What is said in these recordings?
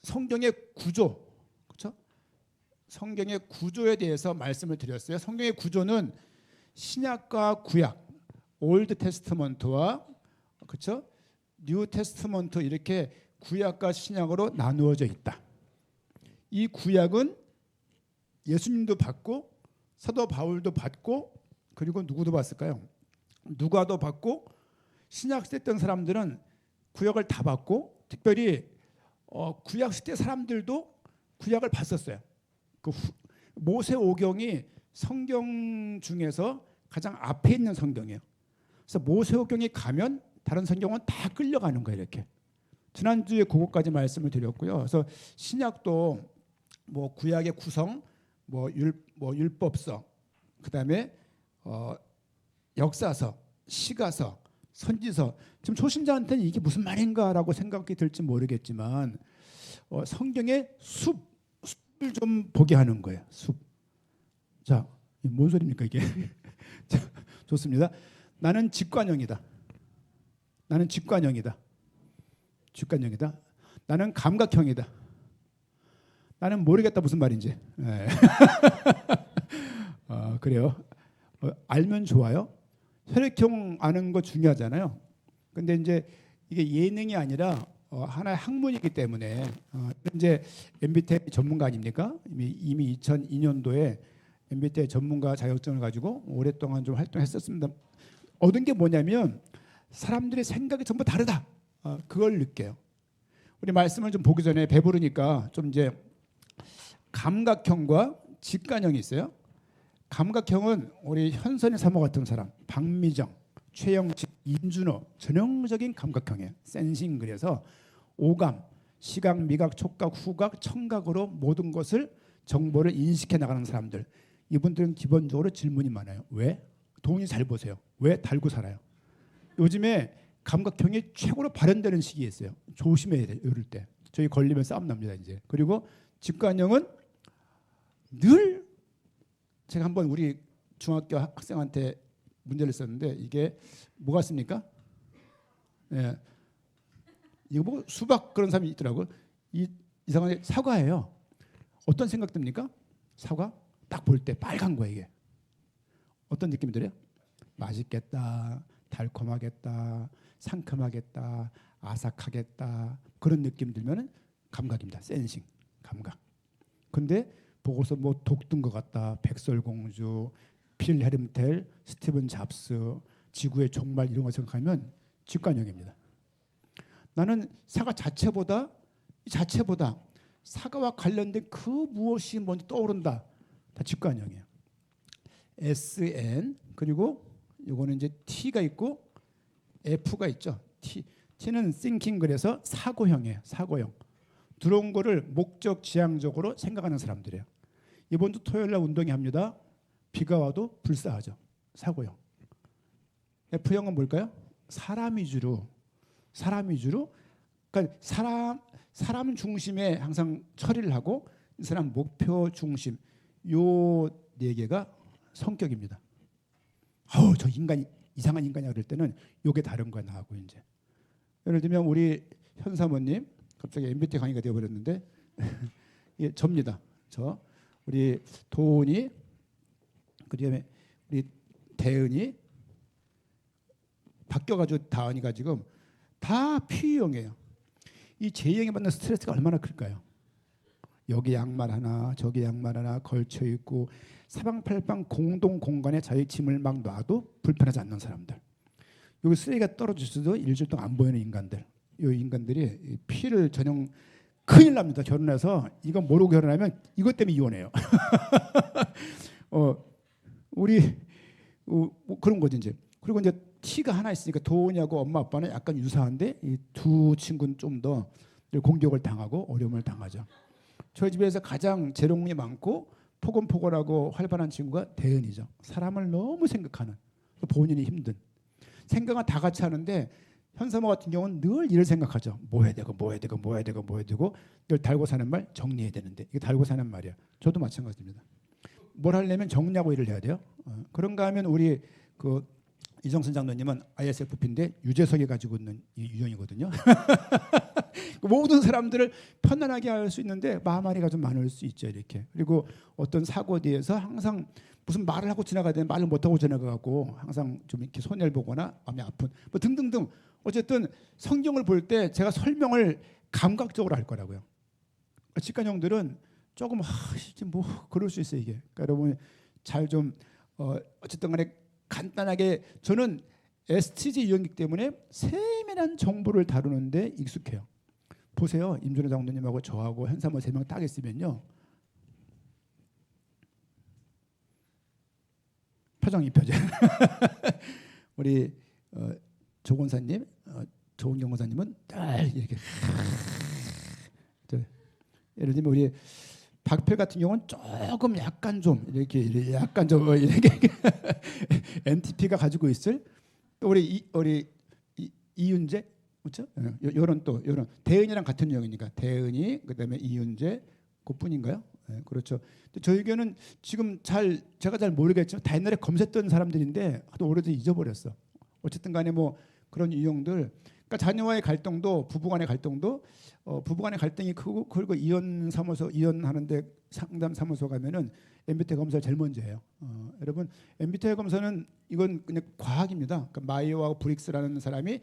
성경의 구조, 그렇죠? 성경의 구조에 대해서 말씀을 드렸어요. 성경의 구조는 신약과 구약, 올드 테스트먼트와 그렇죠? 뉴 테스트먼트 이렇게 구약과 신약으로 나누어져 있다. 이 구약은 예수님도 받고 사도 바울도 받고 그리고 누구도 받았을까요? 누가도 받고 신약 시대 했던 사람들은 구약을 다 받고 특별히 구약 시대 사람들도 구약을 봤었어요. 모세오경이 성경 중에서 가장 앞에 있는 성경이에요. 그래서 모세오경이 가면 다른 성경은 다 끌려가는 거예요. 이렇게 지난주에 그것까지 말씀을 드렸고요. 그래서 신약도 뭐 구약의 구성, 율법서, 그다음에 역사서, 시가서, 선지서. 지금 초신자한테는 이게 무슨 말인가라고 생각이 들지 모르겠지만 성경의 숲을 좀 보게 하는 거예요. 숲. 자, 뭔 소리입니까 이게? 자, 좋습니다. 나는 직관형이다. 나는 직관형이다. 직관형이다. 나는 감각형이다. 나는 모르겠다 무슨 말인지. 네. 그래요. 알면 좋아요. 혈액형 아는 거 중요하잖아요. 근데 이제 이게 예능이 아니라 하나의 학문이기 때문에 이제 MBTI 전문가 아닙니까? 이미 2002년도에 MBTI 전문가 자격증을 가지고 오랫동안 좀 활동했었습니다. 얻은 게 뭐냐면 사람들의 생각이 전부 다르다. 그걸 느껴요. 우리 말씀을 좀 보기 전에 배부르니까 좀 이제 감각형과 직관형이 있어요. 감각형은 우리 현선이 사모 같은 사람, 박미정, 최영식, 임준호 전형적인 감각형이에요. 센싱. 그래서 오감, 시각, 미각, 촉각, 후각, 청각으로 모든 것을 정보를 인식해 나가는 사람들. 이분들은 기본적으로 질문이 많아요. 왜? 돈이 잘 보세요. 왜 달고 살아요? 요즘에 감각형이 최고로 발현되는 시기에 있어요. 조심해야 돼요. 이럴 때. 저희 걸리면 싸움 납니다. 이제. 그리고 직관형은 늘 제가 한번 우리 중학교 학생한테 문제를 썼는데 이게 뭐 같습니까? 예. 이거 뭐 수박 그런 사람이 있더라고요. 이상하게 사과예요. 어떤 생각 듭니까? 사과? 딱 볼 때 빨간 거예요. 이게. 어떤 느낌이 들어요? 맛있겠다. 달콤하겠다. 상큼하겠다. 아삭하겠다. 그런 느낌 들면은 감각입니다. 센싱. 감각. 근데 보고서 뭐 독든 것 같다. 백설공주, 필 헤름텔, 스티븐 잡스, 지구의 종말 이런 거 생각하면 직관형입니다. 나는 사과 자체보다 사과와 관련된 그 무엇이 먼저 떠오른다. 다 직관형이에요. SN 그리고 이거는 이제 T가 있고 F가 있죠. T는 thinking 그래서 사고형이에요. 사고형. 들어온 거를 목적 지향적으로 생각하는 사람들이에요. 이번 주 토요일 날 운동회 합니다. 비가 와도 불사하죠. 사고형. F형은 뭘까요? 사람 위주로. 그러니까 사람 중심에 항상 처리를 하고 이 사람 목표 중심. 요 네 개가 성격입니다. 저 인간 이상한 인간이야 그럴 때는 요게 다른 거야 나하고 이제. 예를 들면 우리 현 사모님 갑자기 MBTI 강의가 되어버렸는데 예, 접니다. 저 우리 도은이 그다음에 우리 대은이 바뀌어가지고 다은이가 지금 다 P형이에요. 이 J형이 받는 스트레스가 얼마나 클까요? 여기 양말 하나 저기 양말 하나 걸쳐 있고 사방팔방 공동 공간에 자기 짐을 막 놔도 불편하지 않는 사람들. 여기 쓰레기가 떨어질 수도 일주일 동안 안 보이는 인간들. 이 인간들이 피를 전형 큰일 납니다. 결혼해서 이거 모르고 결혼하면 이것 때문에 이혼해요. 우리 그런 거지 이제. 그리고 이제 T가 하나 있으니까 도훈이하고 엄마 아빠는 약간 유사한데 이 두 친구는 좀 더 공격을 당하고 어려움을 당하죠. 저희 집에서 가장 재롱이 많고 포근포근하고 활발한 친구가 대은이죠. 사람을 너무 생각하는 본인이 힘든 생각은 다 같이 하는데 현사모 같은 경우는 늘 일을 생각하죠. 뭐 해야 되고 늘 달고 사는 말 정리해야 되는데 이게 달고 사는 말이야. 저도 마찬가지입니다. 뭘 하려면 정리하고 일을 해야 돼요. 그런가 하면 우리 그 이정선 장로님은 ISFP인데 유재석이 가지고 있는 이 유형이거든요. 모든 사람들을 편안하게 할 수 있는데 마마리가 좀 많을 수 있죠. 이렇게. 그리고 어떤 사고에 대해서 항상 무슨 말을 하고 지나가야 말을 못하고 지나가고 항상 좀 이렇게 손해를 보거나 마음이 아픈 뭐 등등등. 어쨌든 성경을 볼 때 제가 설명을 감각적으로 할 거라고요. 직관형들은 조금 뭐 그럴 수 있어요. 이게. 그러니까 여러분 잘 좀 어쨌든 간에 간단하게 저는 STG 유형이기 때문에 세밀한 정보를 다루는데 익숙해요. 보세요. 임준호 장로님하고 저하고 현사모 3명 딱 있으면요. 표정 입혀져. 우리 조 권사님, 조은경 권사님은 딱 이렇게 예를 들면 우리 박필 같은 경우는 조금 약간 좀 이렇게 약간 좀 이렇게 NTP가 가지고 있을 또 우리 이윤재 그렇죠? 요런 또 요런 대은이랑 같은 유형이니까 대은이 그다음에 이윤재 그뿐인가요? 네, 그렇죠. 저에게는 지금 제가 잘 모르겠지만 다 옛날에 검색했던 사람들인데 하도 오래돼서 잊어버렸어. 어쨌든 간에 뭐 그런 유형들 그러니까 자녀와의 갈등도 부부간의 갈등도 부부간의 갈등이 크고 그리고 이혼하는데 상담 사무소 가면은 MBTI 검사를 제일 먼저 해요. 여러분 MBTI 검사는 이건 그냥 과학입니다. 그러니까 마이어와 브릭스라는 사람이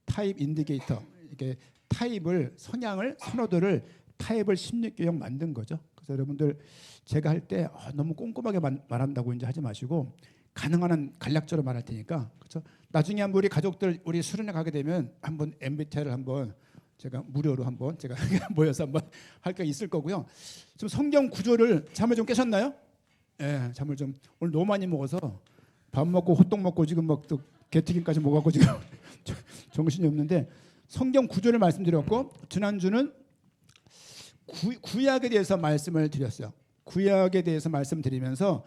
타입 인디케이터 이렇게 타입을 성향을 선호도를 타입을 16개형 만든 거죠. 그래서 여러분들 제가 할 때 너무 꼼꼼하게 말한다고 이제 하지 마시고 가능한 한 간략적으로 말할 테니까 그렇죠. 나중에 한번 우리 가족들 우리 수련회 가게 되면 한번 MBTI를 한번 제가 무료로 한번 제가 모여서 한번 할 게 있을 거고요. 지금 성경 구조를 잠을 좀 깨셨나요? 예, 잠을 좀 오늘 너무 많이 먹어서 밥 먹고 호떡 먹고 지금 막 또 게튀김까지 먹어갖고 지금 정신이 없는데 성경 구조를 말씀드렸고 지난주는 구약에 대해서 말씀을 드렸어요. 구약에 대해서 말씀드리면서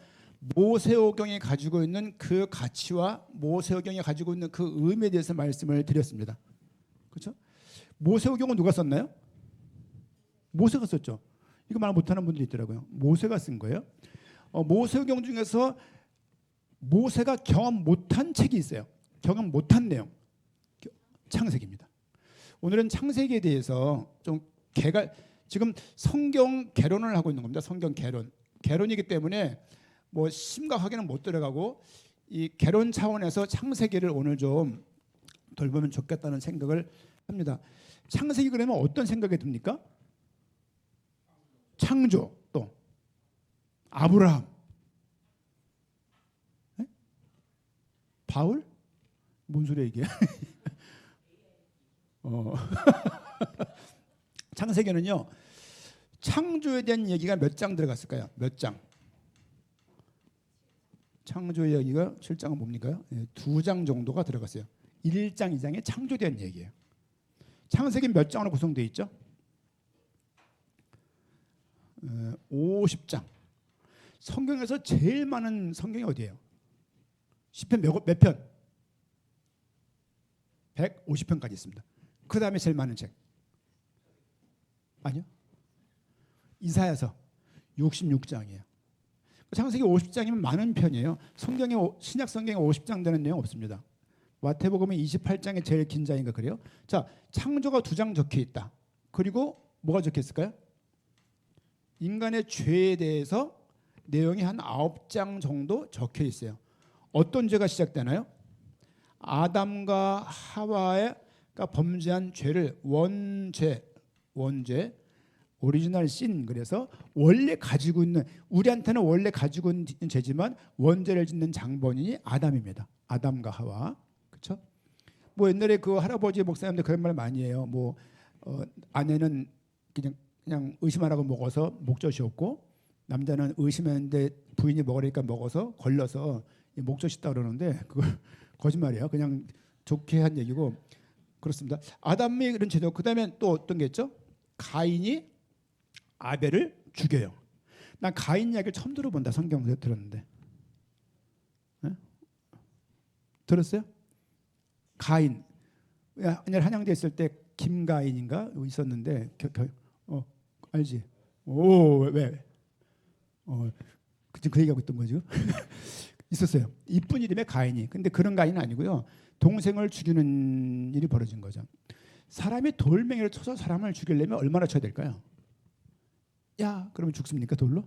모세오경이 가지고 있는 그 가치와 모세오경이 가지고 있는 그 의미에 대해서 말씀을 드렸습니다. 그렇죠? 모세오경은 누가 썼나요? 모세가 썼죠. 이거 말 못하는 분들이 있더라고요. 모세가 쓴 거예요. 모세오경 중에서 모세가 경험 못한 책이 있어요. 경험 못한 내용. 창세기입니다. 오늘은 창세기에 대해서 좀 지금 성경 개론을 하고 있는 겁니다. 성경 개론이기 때문에 뭐 심각하게는 못 들어가고 이 개론 차원에서 창세기를 오늘 좀 돌보면 좋겠다는 생각을 합니다. 창세기 그러면 어떤 생각이 듭니까? 창조 또 아브라함, 네? 바울? 뭔 소리야 이게? 창세기는요. 창조에 대한 얘기가 몇 장 들어갔을까요? 몇 장? 창조의 얘기가 7장은 뭡니까? 2장 정도가 들어갔어요. 1장, 2장에 창조에 대한 얘기예요. 창세기 몇 장으로 구성되어 있죠? 50장. 성경에서 제일 많은 성경이 어디예요? 시편 몇 편? 150편까지 있습니다. 그 다음에 제일 많은 책 아니요? 이사야서 66장이에요. 창세기 50장이면 많은 편이에요. 신약 성경에 50장 되는 내용 없습니다. 마태복음은 28장이 제일 긴 장인가 그래요? 자, 창조가 2장 적혀 있다. 그리고 뭐가 적혀 있을까요? 인간의 죄에 대해서 내용이 한 9장 정도 적혀 있어요. 어떤 죄가 시작되나요? 아담과 하와가 범죄한 죄를 원죄 오리지널 신 그래서 원래 가지고 있는 우리한테는 원래 가지고 있는 죄지만 원죄를 짓는 장본인이 아담입니다. 아담과 하와 그렇죠? 뭐 옛날에 그 할아버지 목사님들 그런 말 많이 해요. 뭐 아내는 그냥 의심하라고 먹어서 목젖이었고 남자는 의심했는데 부인이 먹으니까 먹어서 걸려서 목젖이다 그러는데 그걸 거짓말이에요. 그냥 좋게 한 얘기고 그렇습니다. 아담이 그런 죄죠. 그다음에 또 어떤 게 있죠? 가인이 아벨을 죽여요. 난 가인 이야기를 처음 들어본다. 성경에서 들었는데. 네? 들었어요? 가인. 옛날 한양대 있을 때 김가인인가 있었는데 알지? 오 왜? 그 얘기하고 있던 거죠. 있었어요. 이쁜 이름의 가인이. 근데 그런 가인은 아니고요. 동생을 죽이는 일이 벌어진 거죠. 사람이 돌멩이를 쳐서 사람을 죽이려면 얼마나 쳐야 될까요? 야, 그러면 죽습니까? 돌로?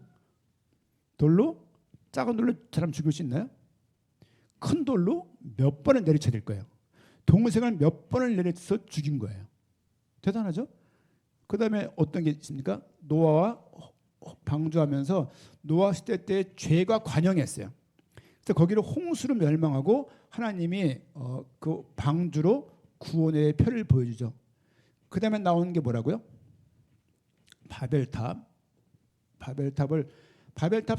돌로? 작은 돌로 사람 죽일 수 있나요? 큰 돌로 몇 번을 내리쳐야 될 거예요. 동생을 몇 번을 내려서 죽인 거예요. 대단하죠? 그 다음에 어떤 게 있습니까? 노아와 방주하면서 노아 시대 때 죄가 관영했어요. 그래서 거기를 홍수로 멸망하고 하나님이 그 방주로 구원의 표를 보여주죠. 그 다음에 나오는 게 뭐라고요? 바벨탑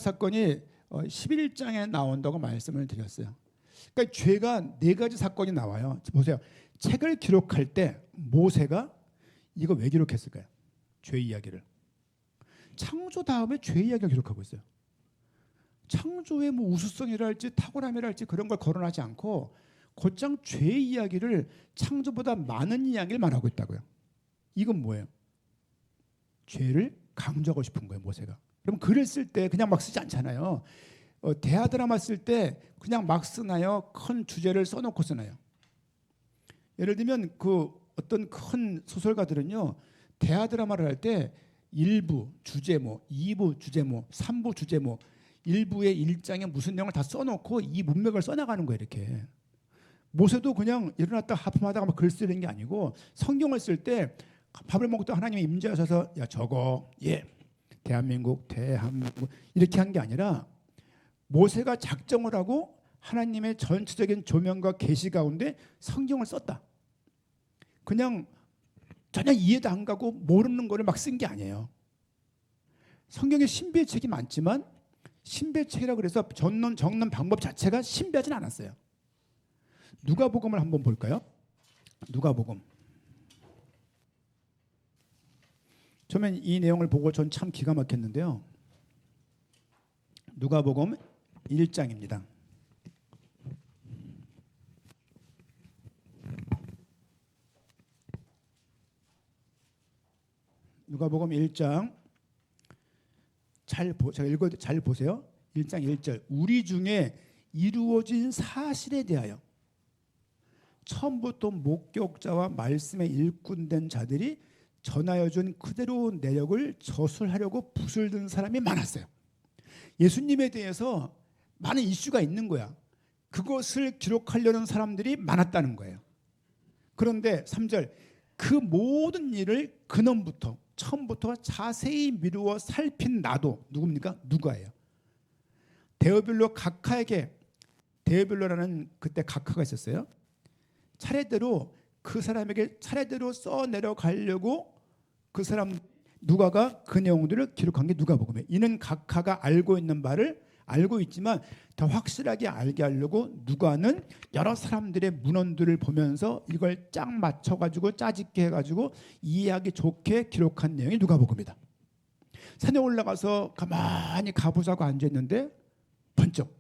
사건이 11장에 나온다고 말씀을 드렸어요. 그러니까 죄가 네 가지 사건이 나와요. 보세요. 책을 기록할 때 모세가 이거 왜 기록했을까요? 죄 이야기를. 창조 다음에 죄 이야기를 기록하고 있어요. 창조의 뭐 우수성이랄지 탁월함이랄지 그런 걸 거론하지 않고 곧장 죄 이야기를 창조보다 많은 이야기를 말하고 있다고요. 이건 뭐예요? 죄를 강조하고 싶은 거예요, 모세가. 그럼 글을 쓸 때 그냥 막 쓰지 않잖아요. 대하 드라마 쓸 때 그냥 막 쓰나요? 큰 주제를 써놓고 쓰나요? 예를 들면 그 어떤 큰 소설가들은요, 대하 드라마를 할 때 1부 주제모, 2부 주제모, 3부 주제모, 1부의 1장에 무슨 내용을 다 써놓고 이 문맥을 써나가는 거예요, 이렇게. 모세도 그냥 일어났다 하품하다가 막 글 쓰는 게 아니고 성경을 쓸 때 밥을 먹다 하나님이 임재하셔서 야 저거 대한민국 이렇게 한 게 아니라 모세가 작정을 하고 하나님의 전체적인 조명과 계시 가운데 성경을 썼다. 그냥 전혀 이해도 안 가고 모르는 거를 막 쓴 게 아니에요. 성경에 신비의 책이 많지만 신비의 책이라 그래서 적는 방법 자체가 신비하진 않았어요. 누가복음을 한번 볼까요? 누가복음. 처음엔 이 내용을 보고 전 참 기가 막혔는데요. 누가복음 1장입니다. 누가복음 1장 잘 보세요. 1장 1절. 우리 중에 이루어진 사실에 대하여 처음부터 목격자와 말씀에 일꾼된 자들이 전하여 준 그대로 내력을 저술하려고 붓을 든 사람이 많았어요. 예수님에 대해서 많은 이슈가 있는 거야. 그것을 기록하려는 사람들이 많았다는 거예요. 그런데 3절, 그 모든 일을 근원부터 처음부터 자세히 미루어 살핀 나도 누굽니까? 누가예요. 데오빌로 각하에게, 데오빌로라는 그때 각하가 있었어요. 차례대로 그 사람에게 차례대로 써내려가려고 그 사람 누가가 그 내용들을 기록한 게 누가복음이에요. 이는 각하가 알고 있는 바를 알고 있지만 더 확실하게 알게 하려고 누가는 여러 사람들의 문헌들을 보면서 이걸 짝 맞춰가지고 짜집게 해가지고 이해하기 좋게 기록한 내용이 누가복음이다. 산에 올라가서 가만히 가보자고 앉아있는데 번쩍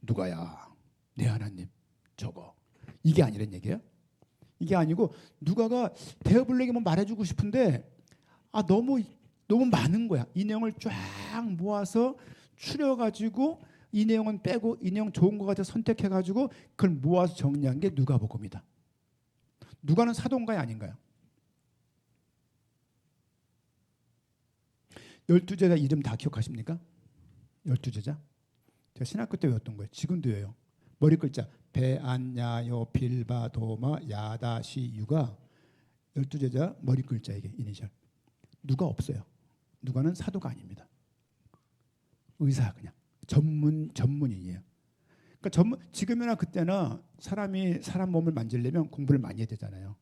누가야 내 하나님 저거 이게 아니란 얘기예요. 이게 아니고 누가가 데어블랙에 뭐 말해주고 싶은데 너무 많은 거야. 이 내용을 쫙 모아서 추려가지고 이 내용은 빼고 이 내용 좋은 것 같아 선택해가지고 그걸 모아서 정리한 게 누가복음이다. 누가는 사도인가요 아닌가요? 12제자 이름 다 기억하십니까? 12제자? 제가 신학교 때 외웠던 거예요. 지금도 외워요. 머리 글자 베안야요 빌바 도마 야다 시 유가 12제자 머리 글자 이게 이니셜. 누가 없어요. 누가는 사도가 아닙니다. 의사 그냥 전문인이에요. 그러니까 지금이나 그때나 사람이 사람 몸을 만지려면 공부를 많이 해야 되잖아요.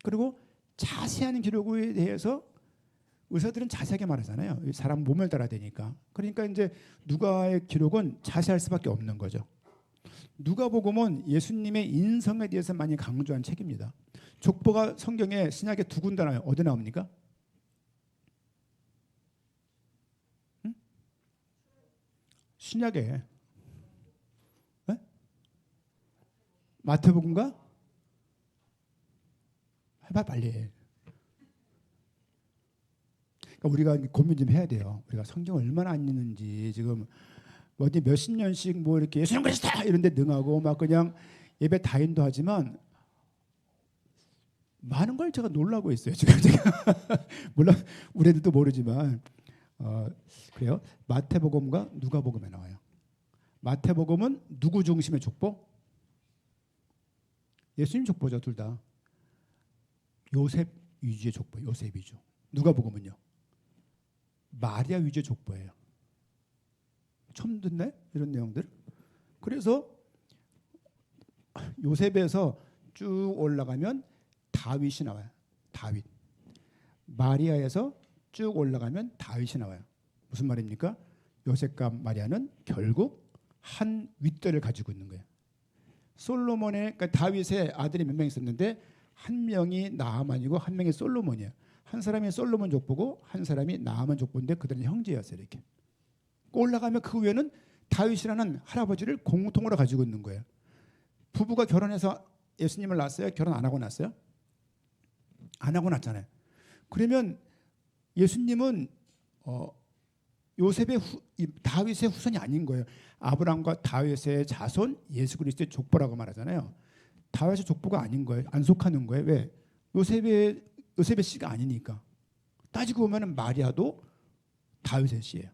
그리고 자세한 기록에 대해서 의사들은 자세하게 말하잖아요. 사람 몸을 따라야 되니까. 그러니까 이제 누가의 기록은 자세할 수밖에 없는 거죠. 누가복음은 예수님의 인성에 대해서 많이 강조한 책입니다. 족보가 성경에 신약에 두 군데 나와요. 어디 나옵니까? 응? 신약에 네? 마태복음과 해봐 빨리. 그러니까 우리가 고민 좀 해야 돼요. 우리가 성경 얼마나 안 읽는지 지금 어디 몇십 년씩 뭐 이렇게 예수님 그리스도 이런 데 능하고 막 그냥 예배 다인도 하지만 많은 걸 제가 놀라고 있어요. 지금 제가 물론 우리 애들도 모르지만 그래요. 마태복음과 누가복음에 나와요. 마태복음은 누구 중심의 족보? 예수님 족보죠. 둘 다. 요셉 위주의 족보, 요셉 위주. 누가복음은요, 마리아 위주의 족보예요. 처음 듣네? 이런 내용들. 그래서 요셉에서 쭉 올라가면 다윗이 나와요. 다윗. 마리아에서 쭉 올라가면 다윗이 나와요. 무슨 말입니까? 요셉과 마리아는 결국 한 윗대를 가지고 있는 거예요. 솔로몬의, 그러니까 다윗의 아들이 몇 명 있었는데 한 명이 나아만이고 한 명이 솔로몬이에요. 한 사람이 솔로몬 족보고 한 사람이 나아만 족보인데 그들은 형제였어요. 이렇게 올라가면 그 위에는 다윗이라는 할아버지를 공통으로 가지고 있는 거예요. 부부가 결혼해서 예수님을 낳았어요? 결혼 안 하고 낳았어요? 안 하고 낳았잖아요. 그러면 예수님은 요셉의 다윗의 후손이 아닌 거예요. 아브라함과 다윗의 자손 예수 그리스도의 족보라고 말하잖아요. 다윗의 족보가 아닌 거예요. 안 속하는 거예요. 왜? 요셉의 씨가 아니니까. 따지고 보면 마리아도 다윗의 씨예요.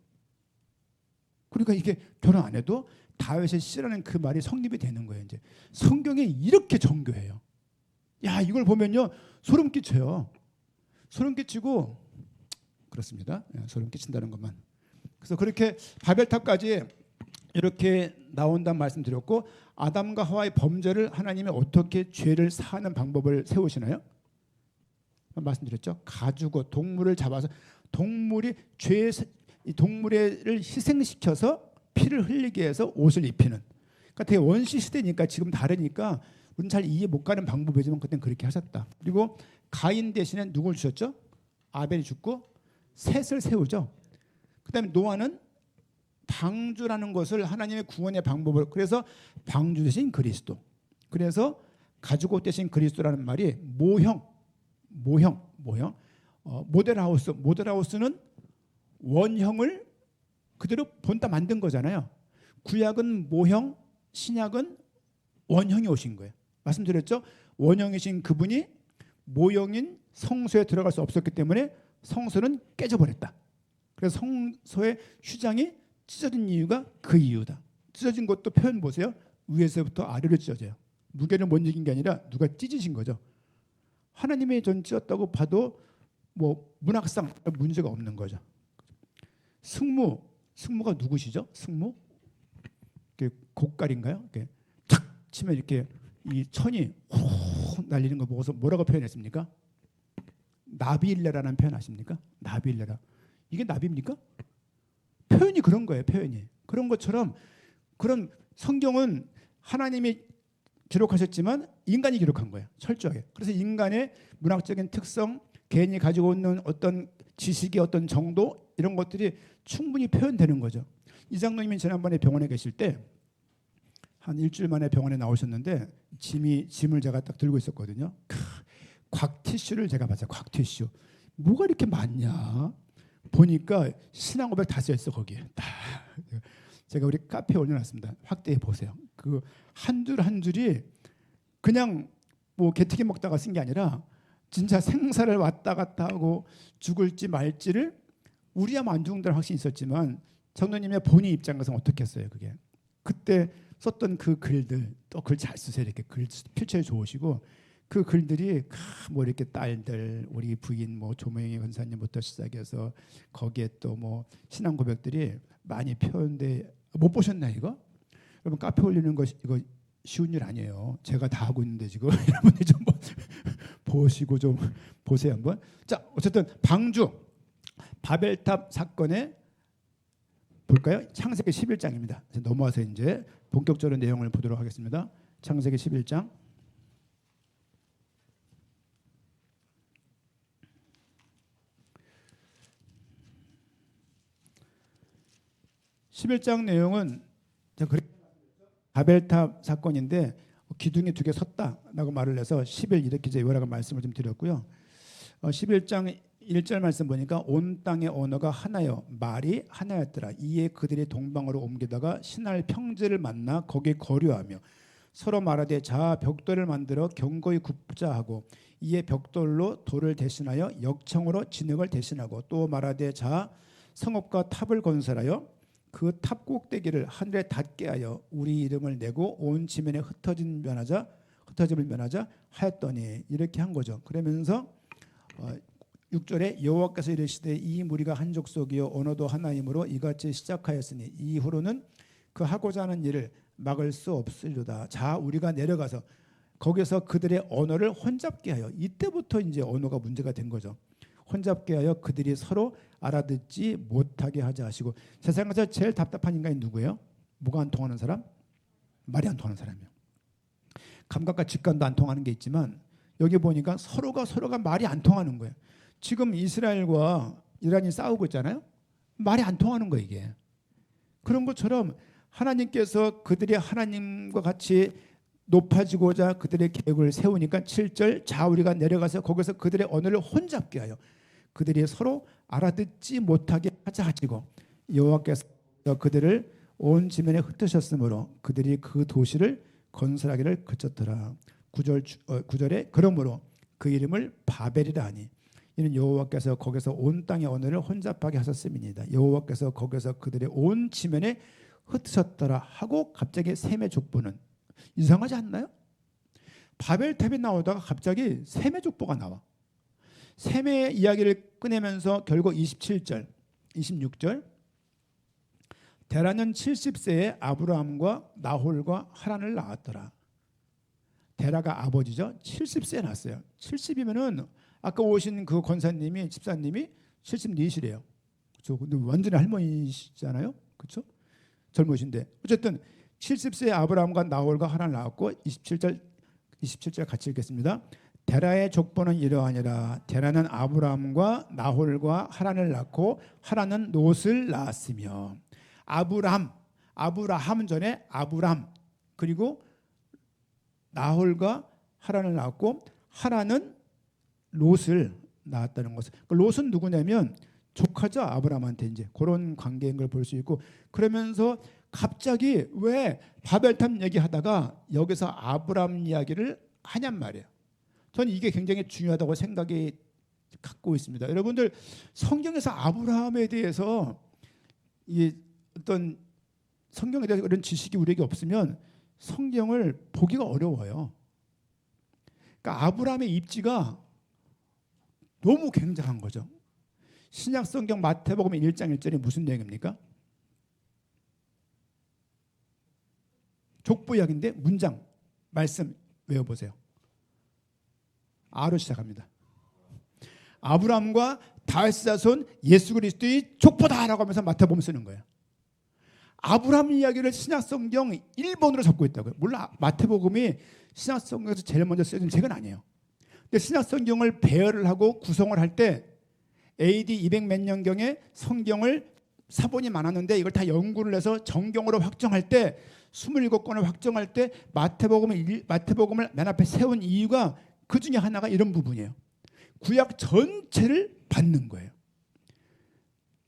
그러니까 이게 결혼 안 해도 다윗의 씨라는 그 말이 성립이 되는 거예요. 이제 성경이 이렇게 정교해요. 야, 이걸 보면요 소름 끼쳐요. 소름 끼치고 그렇습니다. 소름 끼친다는 것만. 그래서 그렇게 바벨탑까지 이렇게 나온다는 말씀드렸고, 아담과 하와의 범죄를 하나님이 어떻게 죄를 사하는 방법을 세우시나요? 말씀드렸죠. 가지고 동물을 잡아서 동물을 희생시켜서 피를 흘리게 해서 옷을 입히는. 그러니까 되게 원시 시대니까 지금 다르니까 우리는 잘 이해 못 가는 방법이지만 그때는 그렇게 하셨다. 그리고 가인 대신에 누굴 주셨죠? 아벨이 죽고 셋을 세우죠. 그다음에 노아는 방주라는 것을 하나님의 구원의 방법을, 그래서 방주 대신 그리스도. 그래서 가죽옷 대신 그리스도라는 말이 모형. 모델하우스는 원형을 그대로 본따 만든 거잖아요. 구약은 모형, 신약은 원형이 오신 거예요. 말씀드렸죠? 원형이신 그분이 모형인 성소에 들어갈 수 없었기 때문에 성소는 깨져버렸다. 그래서 성소의 휘장이 찢어진 이유가 그 이유다. 찢어진 것도 표현 보세요. 위에서부터 아래로 찢어져요. 무게를 못 이긴 게 아니라 누가 찢으신 거죠. 하나님의 전 찢었다고 봐도 뭐 문학상 문제가 없는 거죠. 승무가 누구시죠? 승무? 곡갈인가요? 이렇게 탁 치면 이렇게 이 천이 훅 날리는 거 보고서 뭐라고 표현했습니까? 나비일레라는 표현 아십니까? 나비일레라. 이게 나비입니까? 표현이 그런 거예요. 표현이 그런 것처럼, 그런 성경은 하나님이 기록하셨지만 인간이 기록한 거예요. 철저하게. 그래서 인간의 문학적인 특성, 개인이 가지고 있는 어떤 지식의 어떤 정도, 이런 것들이 충분히 표현되는 거죠. 이 장로님이 지난번에 병원에 계실 때 한 일주일 만에 병원에 나오셨는데 짐을 제가 딱 들고 있었거든요. 곽티슈를 제가 봤어요. 곽티슈. 뭐가 이렇게 많냐? 보니까 신앙 고백 다 써있어 거기에. 제가 우리 카페에 올려놨습니다. 확대해 보세요. 그 한 줄 한 줄이 그냥 뭐 게티게 먹다가 쓴 게 아니라 진짜 생사를 왔다 갔다 하고 죽을지 말지를, 우리야 안 죽는 데는 확신이 있었지만 장로님의 본인 입장에서 어떻게 했어요? 그게 그때 썼던 그 글들, 또 글 잘 쓰세요. 이렇게 글 필체에 좋으시고, 그 글들이 뭐 이렇게 딸들, 우리 부인 뭐 조명희 권사님부터 시작해서 거기에 또 뭐 신앙 고백들이 많이 표현돼. 못 보셨나 이거? 여러분 카페 올리는 거 이거 쉬운 일 아니에요. 제가 다 하고 있는데 지금 여러분이 좀 보시고 좀 보세요 한번. 자, 어쨌든 방주 바벨탑 사건에 볼까요? 창세기 11장입니다. 넘어와서 이제 본격적으로 내용을 보도록 하겠습니다. 창세기 11장. 11장 내용은 바벨탑 사건인데 기둥이 두 개 섰다라고 말을 해서 10일 이렇게 이제 요라고 말씀을 좀 드렸고요. 11장 1절 말씀 보니까 온 땅의 언어가 하나요, 말이 하나였더라. 이에 그들이 동방으로 옮기다가 신할 평지를 만나 거기에 거류하며 서로 말하되 자 벽돌을 만들어 견고히 굽자 하고 이에 벽돌로 돌을 대신하여 역청으로 진흙을 대신하고 또 말하되 자 성읍과 탑을 건설하여 그 탑 꼭대기를 하늘에 닿게 하여 우리 이름을 내고 온 지면에 흩어짐을 면하자 하였더니 이렇게 한 거죠. 그러면서 6절에 여호와께서 이르시되 이 무리가 한 족속이요 언어도 하나이므로 이같이 시작하였으니 이후로는 그 하고자 하는 일을 막을 수 없으리로다. 자 우리가 내려가서 거기서 그들의 언어를 혼잡게 하여 이때부터 이제 언어가 문제가 된 거죠. 혼잡게 하여 그들이 서로 알아듣지 못하게 하자 하시고 세상에서 제일 답답한 인간이 누구예요? 뭐가 안 통하는 사람? 말이 안 통하는 사람이에요. 감각과 직관도 안 통하는 게 있지만 여기 보니까 서로가 말이 안 통하는 거예요. 지금 이스라엘과 이란이 싸우고 있잖아요. 말이 안 통하는 거예요 이게. 그런 것처럼 하나님께서 그들이 하나님과 같이 높아지고자 그들의 계획을 세우니까 7절 자 우리가 내려가서 거기서 그들의 언어를 혼잡게 하여 그들이 서로 알아듣지 못하게 하자 하시고 여호와께서 그들을 온 지면에 흩으셨으므로 그들이 그 도시를 건설하기를 그쳤더라. 9절에 그러므로 그 이름을 바벨이라 하니 이는 여호와께서 거기서 온 땅의 언어를 혼잡하게 하셨음이니이다. 여호와께서 거기서 그들의 온 지면에 흩으셨더라 하고 갑자기 셈의 족보는 이상하지 않나요? 바벨탑이 나오다가 갑자기 셈의 족보가 나와. 셈의 이야기를 꺼내면서 결국 27절, 26절 데라는 70세에 아브라함과 나홀과 하란을 낳았더라. 데라가 아버지죠. 70세에 낳았어요. 70이면은 아까 오신 그 권사님이 집사님이 74시래요. 그렇죠? 근데 완전히 할머니시잖아요. 그렇죠? 젊으신데 어쨌든 70세에 아브라함과 나홀과 하란을 낳았고 27절 같이 읽겠습니다. 데라의 족보는 이러하니라. 데라는 아브라함과 나홀과 하란을 낳고 하란은 롯을 낳았으며 아브라함 전에 아브람 그리고 나홀과 하란을 낳았고 하란은 롯을 낳았다는 것을. 롯은 누구냐면 조카죠. 아브라함한테 이제 그런 관계인 걸 볼 수 있고 그러면서 갑자기 왜 바벨탑 얘기하다가 여기서 아브라함 이야기를 하냔 말이에요. 저는 이게 굉장히 중요하다고 생각이 갖고 있습니다. 여러분들 성경에서 아브라함에 대해서 이 어떤 성경에 대해서 그런 지식이 우리에게 없으면 성경을 보기가 어려워요. 그러니까 아브라함의 입지가 너무 굉장한 거죠. 신약 성경 마태복음 1장 1절이 무슨 내용입니까? 족보 이야기인데 문장 말씀 외워보세요. 아로 시작합니다. 아브라함과 다윗의 자손 예수 그리스도의 족보다라고 하면서 마태복음 쓰는 거예요. 아브라함 이야기를 신약 성경 1번으로 잡고 있다고요. 물론 마태복음이 신약 성경에서 제일 먼저 쓰여진 책은 아니에요. 근데 신약 성경을 배열을 하고 구성을 할 때 AD 200 몇 년경에 성경을 사본이 많았는데 이걸 다 연구를 해서 정경으로 확정할 때 27권을 확정할 때 마태복음을 맨 앞에 세운 이유가 그 중에 하나가 이런 부분이에요. 구약 전체를 받는 거예요.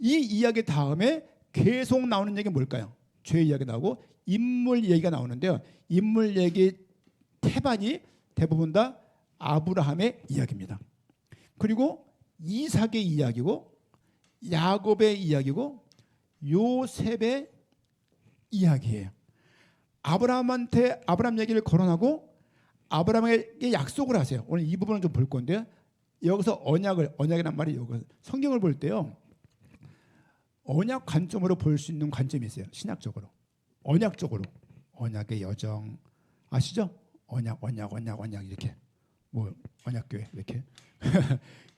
이 이야기 다음에 계속 나오는 얘기가 뭘까요? 죄 이야기 나오고 인물 얘기가 나오는데요. 인물 얘기 태반이 대부분 다 아브라함의 이야기입니다. 그리고 이삭의 이야기고 야곱의 이야기고 요셉의 이야기예요. 아브라함 얘기를 거론하고 아브라함에게 약속을 하세요. 오늘 이 부분을 좀 볼 건데요. 여기서 언약이란 말이 여기 성경을 볼 때요. 언약 관점으로 볼 수 있는 관점이 있어요. 신약적으로. 언약적으로. 언약의 여정 아시죠? 언약 이렇게. 뭐 언약교회 이렇게.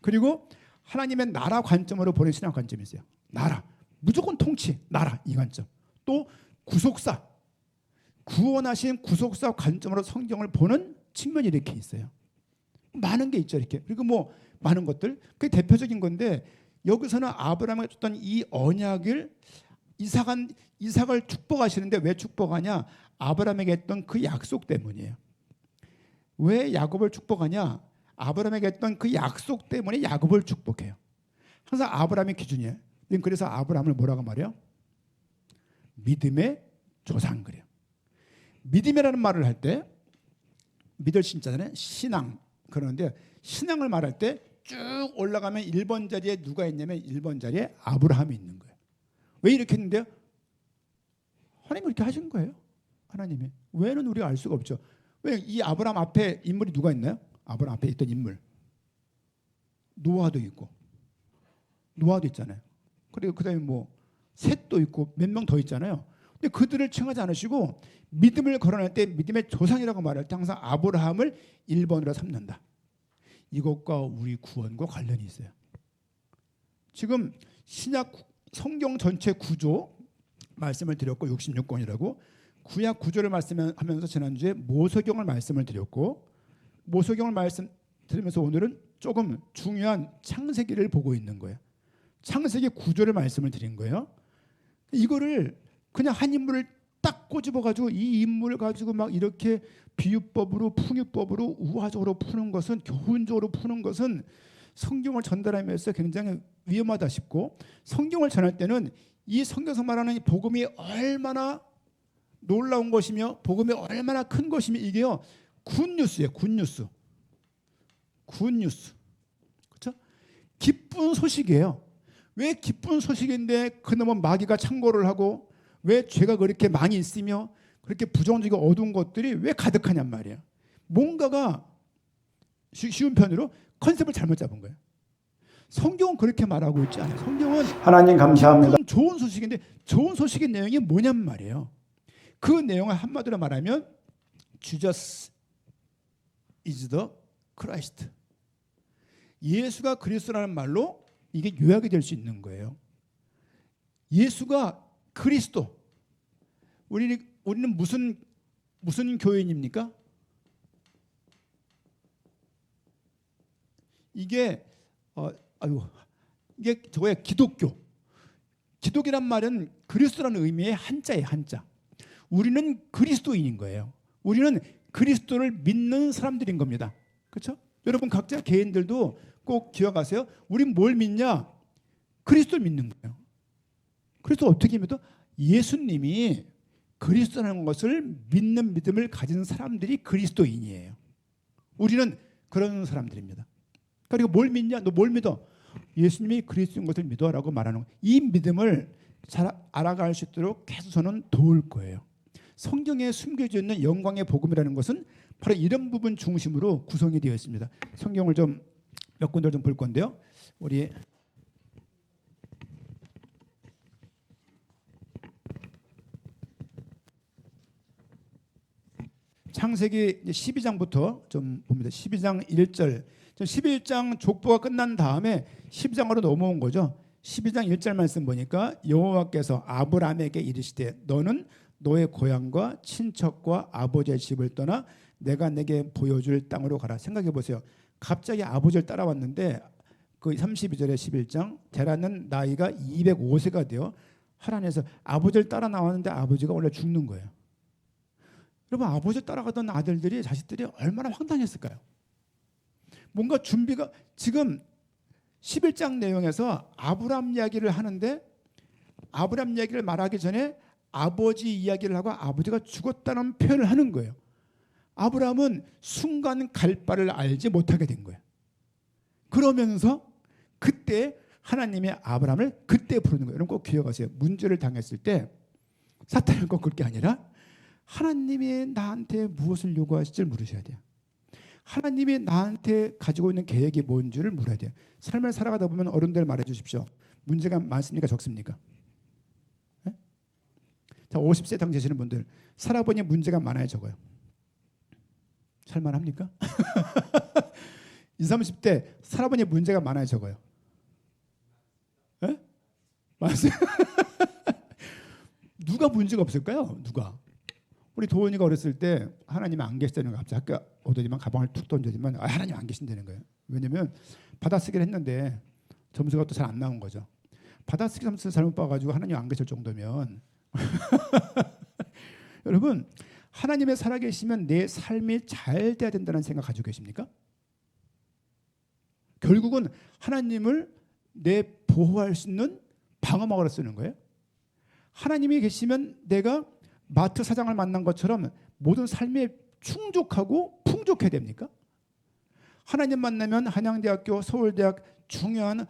그리고 하나님의 나라 관점으로 보는 신약 관점이 있어요. 나라. 무조건 통치. 나라 이 관점. 또 구속사. 구원하신 구속사 관점으로 성경을 보는 측면이 이렇게 있어요. 많은 게 있죠. 이렇게. 그리고 뭐 많은 것들. 그게 대표적인 건데 여기서는 아브라함이 줬던 이 언약을 이삭을 축복하시는데 왜 축복하냐? 아브라함에게 했던 그 약속 때문이에요. 왜 야곱을 축복하냐? 아브라함에게 했던 그 약속 때문에 야곱을 축복해요. 항상 아브라함의 기준이에요. 그래서 아브라함을 뭐라고 말해요? 믿음의 조상 그래요. 믿음이라는 말을 할 때 믿을 신자는 신앙 그러는데 신앙을 말할 때 쭉 올라가면 1번 자리에 누가 있냐면 1번 자리에 아브라함이 있는 거예요. 왜 이렇게 했는데요? 하나님이 이렇게 하신 거예요. 하나님이. 왜는 우리가 알 수가 없죠. 왜 이 아브라함 앞에 인물이 누가 있나요? 아브라함 앞에 있던 인물. 노아도 있고. 노아도 있잖아요. 그리고 그다음에 뭐 셋도 있고 몇 명 더 있잖아요. 근데 그들을 칭하지 않으시고 믿음을 거론할 때 믿음의 조상이라고 말할 때 항상 아브라함을 1번으로 삼는다. 이것과 우리 구원과 관련이 있어요. 지금 신약 성경 전체 구조 말씀을 드렸고 66권이라고 구약 구조를 말씀하면서 지난주에 모세경을 말씀을 드렸고 모세경을 말씀 드리면서 오늘은 조금 중요한 창세기를 보고 있는 거예요. 창세기 구조를 말씀을 드린 거예요. 이거를 그냥 한 인물을 딱 꼬집어가지고 이 인물을 가지고 막 이렇게 비유법으로 풍유법으로 우화적으로 푸는 것은 교훈적으로 푸는 것은 성경을 전달하면서 굉장히 위험하다 싶고 성경을 전할 때는 이 성경에서 말하는 이 복음이 얼마나 놀라운 것이며 복음이 얼마나 큰 것이며 이게요 굿뉴스예요. 굿뉴스. 굿뉴스. 그렇죠? 기쁜 소식이에요. 왜 기쁜 소식인데 그놈은 마귀가 창궐을 하고 왜 죄가 그렇게 많이 있으며 그렇게 부정적이고 어두운 것들이 왜 가득하냔 말이에요. 뭔가가 쉬운 편으로 컨셉을 잘못 잡은 거예요. 성경은 그렇게 말하고 있지 않아요. 성경은 하나님 감사합니다. 좋은 소식인데 좋은 소식의 내용이 뭐냔 말이에요. 그 내용을 한마디로 말하면 Jesus is the Christ. 예수가 그리스도라는 말로 이게 요약이 될 수 있는 거예요. 예수가 그리스도. 우리는 무슨 교인입니까? 이게 이게 저거야 기독교. 기독이란 말은 그리스도라는 의미의 한자예요. 한자. 우리는 그리스도인인 거예요. 우리는 그리스도를 믿는 사람들인 겁니다. 그렇죠? 여러분 각자 개인들도 꼭 기억하세요. 우린 뭘 믿냐? 그리스도를 믿는 거예요. 그래서 어떻게 믿어? 예수님이 그리스도라는 것을 믿는 믿음을 가진 사람들이 그리스도인이에요. 우리는 그런 사람들입니다. 그리고 뭘 믿냐? 너 뭘 믿어? 예수님이 그리스도인 것을 믿어라고 말하는 거예요. 이 믿음을 잘 알아갈 수 있도록 계속 저는 도울 거예요. 성경에 숨겨져 있는 영광의 복음이라는 것은 바로 이런 부분 중심으로 구성이 되어 있습니다. 성경을 좀 몇 군데를 좀 볼 건데요. 우리 창세기 12장부터 좀 봅니다. 12장 1절. 11장 족보가 끝난 다음에 12장으로 넘어온 거죠. 12장 1절 말씀 보니까 여호와께서 아브라함에게 이르시되 너는 너의 고향과 친척과 아버지의 집을 떠나 내가 내게 보여줄 땅으로 가라. 생각해 보세요. 갑자기 아버지를 따라왔는데 그 32절에 11장 데라는 나이가 205세가 되어 하란에서 아버지를 따라 나왔는데 아버지가 원래 죽는 거예요. 여러분 아버지 따라가던 아들들이 자식들이 얼마나 황당했을까요? 뭔가 준비가 지금 11장 내용에서 아브람 이야기를 하는데 아브람 이야기를 말하기 전에 아버지 이야기를 하고 아버지가 죽었다는 표현을 하는 거예요. 아브람은 순간 갈 바를 알지 못하게 된 거예요. 그러면서 그때 하나님이 아브람을 그때 부르는 거예요. 여러분 꼭 기억하세요. 문제를 당했을 때 사탄을 꺾을 게 아니라 하나님이 나한테 무엇을 요구하실지 물으셔야 돼요. 하나님이 나한테 가지고 있는 계획이 뭔지를 물어야 돼요. 삶을 살아가다 보면 어른들 말해 주십시오. 문제가 많습니까? 적습니까? 네? 자, 50세 당 되시는 분들 살아보니 문제가 많아요? 적어요? 살만합니까? 20, 30대 살아보니 문제가 많아요? 적어요? 네? 맞아요. 누가 문제가 없을까요? 누가? 우리 도원이가 어렸을 때 하나님이 안 계시다는 거 갑자기 학교 오더니만 가방을 툭 던져지만 하나님 안 계신다는 거예요. 왜냐면 받아쓰기를 했는데 점수가 또 잘 안 나온 거죠. 받아쓰기 점수 잘못 봐가지고 하나님 안 계실 정도면 여러분 하나님의 살아계시면 내 삶이 잘 돼야 된다는 생각 가지고 계십니까? 결국은 하나님을 내 보호할 수 있는 방어막으로 쓰는 거예요. 하나님이 계시면 내가 마트 사장을 만난 것처럼 모든 삶에 충족하고 풍족해야 됩니까? 하나님 만나면 한양대학교, 서울대학 중요한